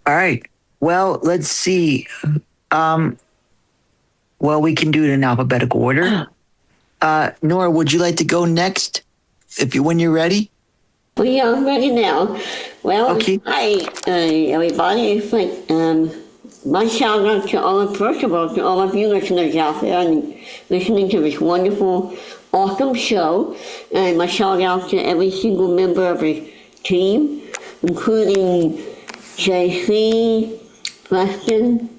All right. Well, let's see. Well, we can do it in alphabetical order. Nora, would you like to go next? When you're ready? Well, yeah, I'm ready now. Well, Okay. hi, everybody. It's like, my shout out to first of all, to all of you listeners out there and listening to this wonderful, awesome show. And my shout out to every single member of the team, including JC, Preston,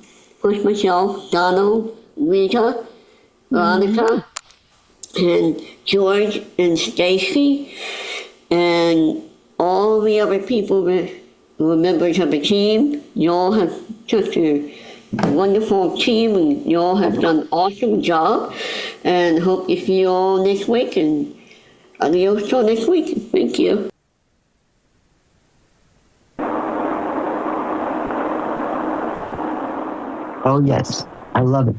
push myself, Donald, Rita, Veronica, and George and Stacey, and all the other people that were members of the team. You all have such a wonderful team, and you all have done an awesome job. And hope to see you all next week, and adios till next week. Thank you. Oh, yes. I love it.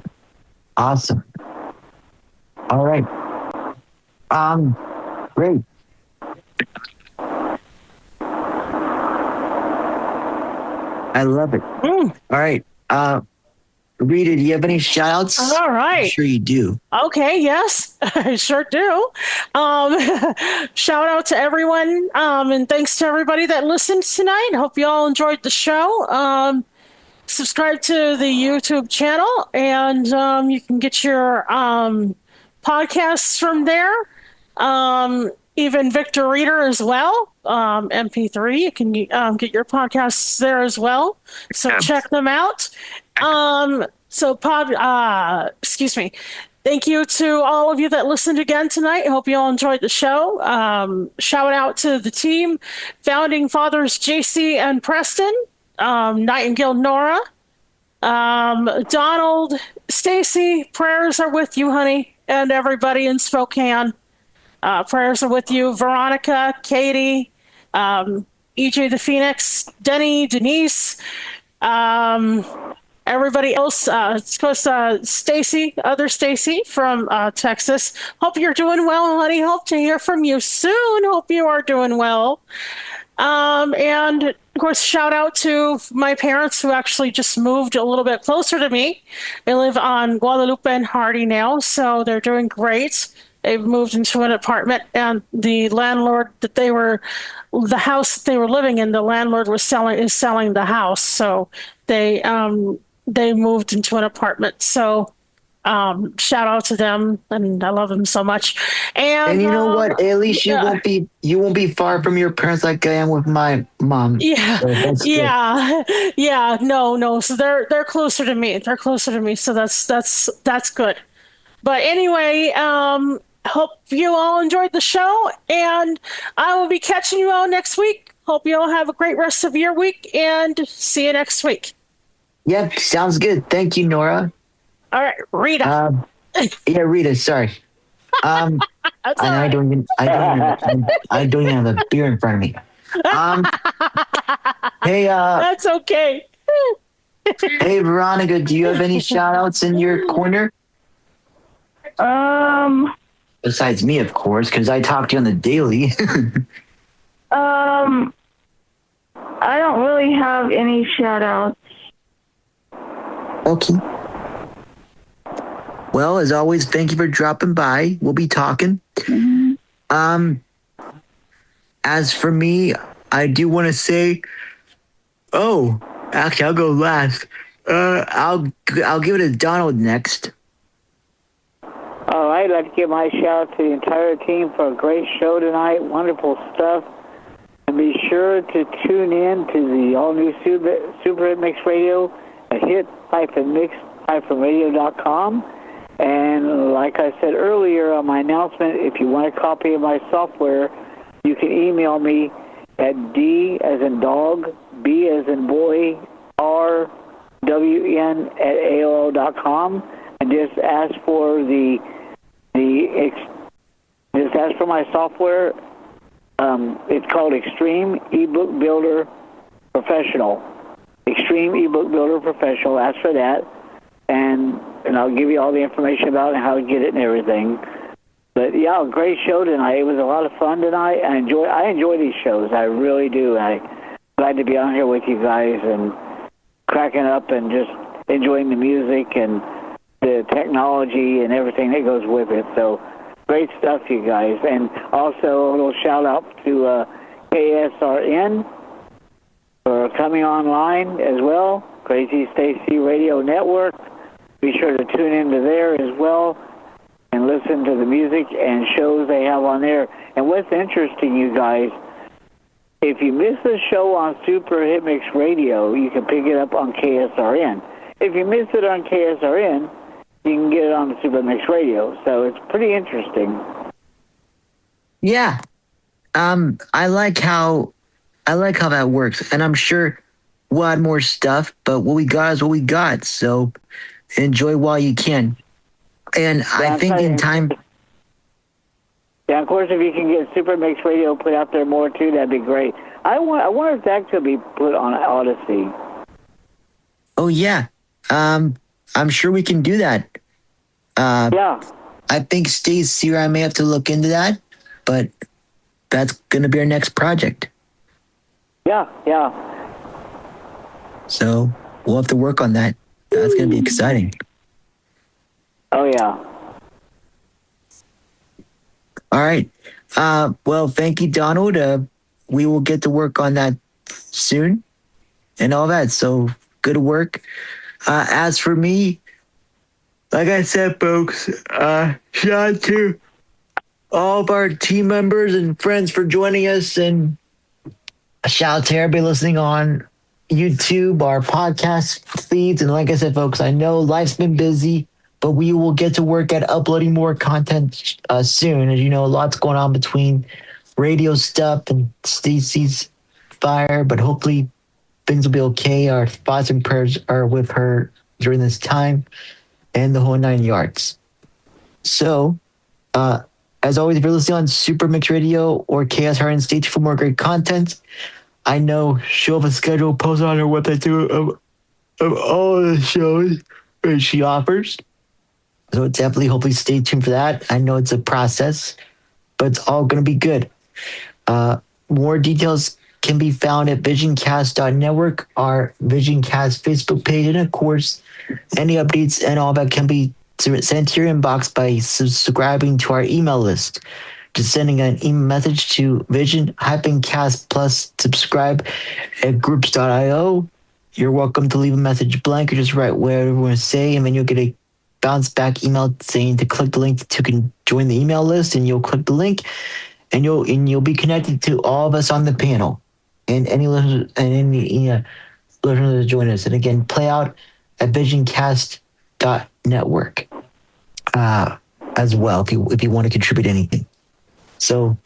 Awesome. All right. Great. I love it. All right. Rita, do you have any shout outs? All right. I'm sure you do. Okay, yes, I sure do. Shout out to everyone, and thanks to everybody that listened tonight. Hope you all enjoyed the show. Subscribe to the YouTube channel, and you can get your podcasts from there. Even Victor Reader as well, MP3. You can get your podcasts there as well. So check them out. Excuse me. Thank you to all of you that listened again tonight. I hope you all enjoyed the show. Shout out to the team, Founding Fathers JC and Preston, Nightingale Nora, Donald, Stacey, prayers are with you, honey, and everybody in Spokane. Prayers are with you, Veronica, Katie, EJ the Phoenix, Denny, Denise, everybody else. Of course, Stacey, other Stacey from Texas. Hope you're doing well, honey. Hope to hear from you soon. Hope you are doing well. And of course, shout out to my parents who actually just moved a little bit closer to me. They live on Guadalupe and Hardy now, so they're doing great. They've moved into an apartment, and the landlord that the house that they were living in, the landlord is selling the house. So they moved into an apartment. So shout out to them, and I love them so much. And you know what? At least you won't be far from your parents like I am with my mom. Yeah, so yeah. No. So they're closer to me. They're closer to me. So that's good. But anyway, hope you all enjoyed the show, and I will be catching you all next week. Hope you all have a great rest of your week, and see you next week. Yep, sounds good. Thank you, Nora. All right, Rita. Rita. Sorry. I don't even have a beer in front of me. Hey. That's okay. Hey, Veronica, do you have any shout outs in your corner? Besides me, of course, because I talk to you on the daily. I don't really have any shout outs. Okay. Well, as always, thank you for dropping by. We'll be talking. Mm-hmm. As for me, I do want to say, actually, I'll go last. I'll give it to Donald next. All right, I'd like to give my shout out to the entire team for a great show tonight. Wonderful stuff. And be sure to tune in to the all-new Super Hit Mix Radio at hit-mix-radio.com. And like I said earlier on my announcement, if you want a copy of my software, you can email me at D as in dog, B as in boy, RWN at AOL.com, and just ask for just ask for my software. It's called Extreme eBook Builder Professional. Extreme eBook Builder Professional. Ask for that, and I'll give you all the information about it and how to get it and everything. But yeah, great show tonight. It was a lot of fun tonight. I enjoy these shows. I really do. I'm glad to be on here with you guys and cracking up and just enjoying the music and the technology and everything that goes with it. So great stuff, you guys. And also a little shout out to KSRN for coming online as well. Crazy Stacey Radio Network. Be sure to tune into there as well and listen to the music and shows they have on there. And what's interesting, you guys, if you miss the show on Super Hit Mix Radio, you can pick it up on KSRN. If you miss it on KSRN, you can get it on the Super Mix Radio. So it's pretty interesting. Yeah. I like how that works. And I'm sure we'll add more stuff, but what we got is what we got. So enjoy while you can. And I think in time... Yeah, of course, if you can get Super Mix Radio put out there more, too, that'd be great. I wonder if that could be put on Audacy. Oh, yeah. I'm sure we can do that. Yeah. I think Stacey or I may have to look into that, but that's going to be our next project. Yeah. So we'll have to work on that. That's going to be exciting. Oh, yeah. All right. Well, thank you, Donald. We will get to work on that soon and all that. So good work. As for me, like I said, folks, shout out to all of our team members and friends for joining us, and a shout out to everybody listening on YouTube, our podcast feeds. And like I said, folks, I know life's been busy, but we will get to work at uploading more content soon. As you know, a lot's going on between radio stuff and Stacey's fire, but hopefully things will be okay. Our thoughts and prayers are with her during this time and the whole 9 yards. So, as always, if you're listening on Super Mix Radio or KSRN, stay tuned for more great content. I know she'll have a schedule posted on her website too of all the shows that she offers. So definitely, hopefully, stay tuned for that. I know it's a process, but it's all going to be good. More details can be found at visioncast.network, our Visioncast Facebook page, and of course, any updates and all that can be sent to your inbox by subscribing to our email list. Just sending an email message to vision-cast plus subscribe at groups.io. You're welcome to leave a message blank or just write whatever you want to say, and then you'll get a bounce back email saying to click the link to join the email list, and you'll click the link, and you'll be connected to all of us on the panel, and any listeners listeners that join us. And again, play out at visioncast.network as well if you want to contribute anything. So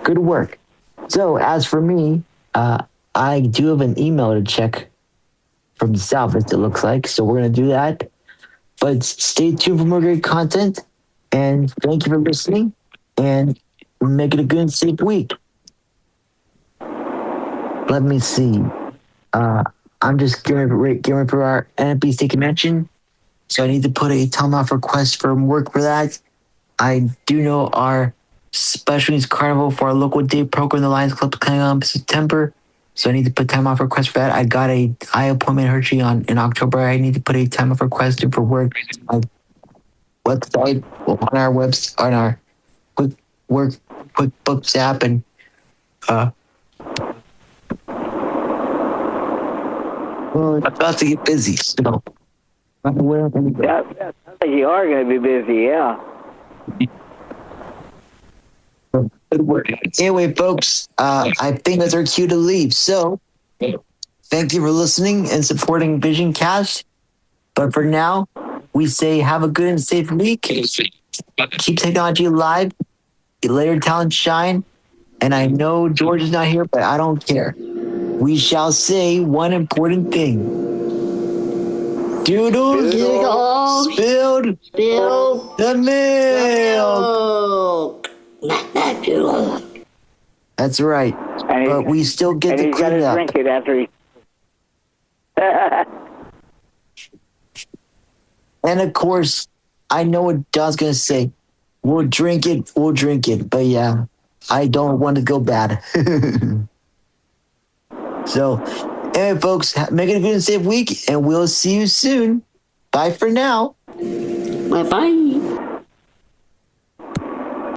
good work. So as for me, I do have an email to check from Salvis, it looks like. So we're going to do that. But stay tuned for more great content. And thank you for listening. And make it a good and safe week. Let me see. I'm just getting ready for our NFB convention. So I need to put a time off request for work for that. I do know our Special Needs Carnival for our local day program, the Lions Club, coming on in September. So I need to put time off request for that. I got a eye appointment Hershey in October. I need to put a time off request in for work on our website, on our QuickBooks app, and well, it's about to get busy. So I'm aware of anything. Yeah, you are going to be busy, yeah. Good work. Anyway, folks, I think that's our cue to leave. So, thank you for listening and supporting Vision Cast. But for now, we say have a good and safe week. Keep technology alive. Let your talent shine. And I know George is not here, but I don't care. We shall say one important thing. Doodles spilled the milk. That's right. But we still get to clean it up. Drink it after he... And of course, I know what Don's going to say. We'll drink it. But yeah, I don't want to go bad. So, anyway, folks, make it a good and safe week, and we'll see you soon. Bye for now. Bye-bye.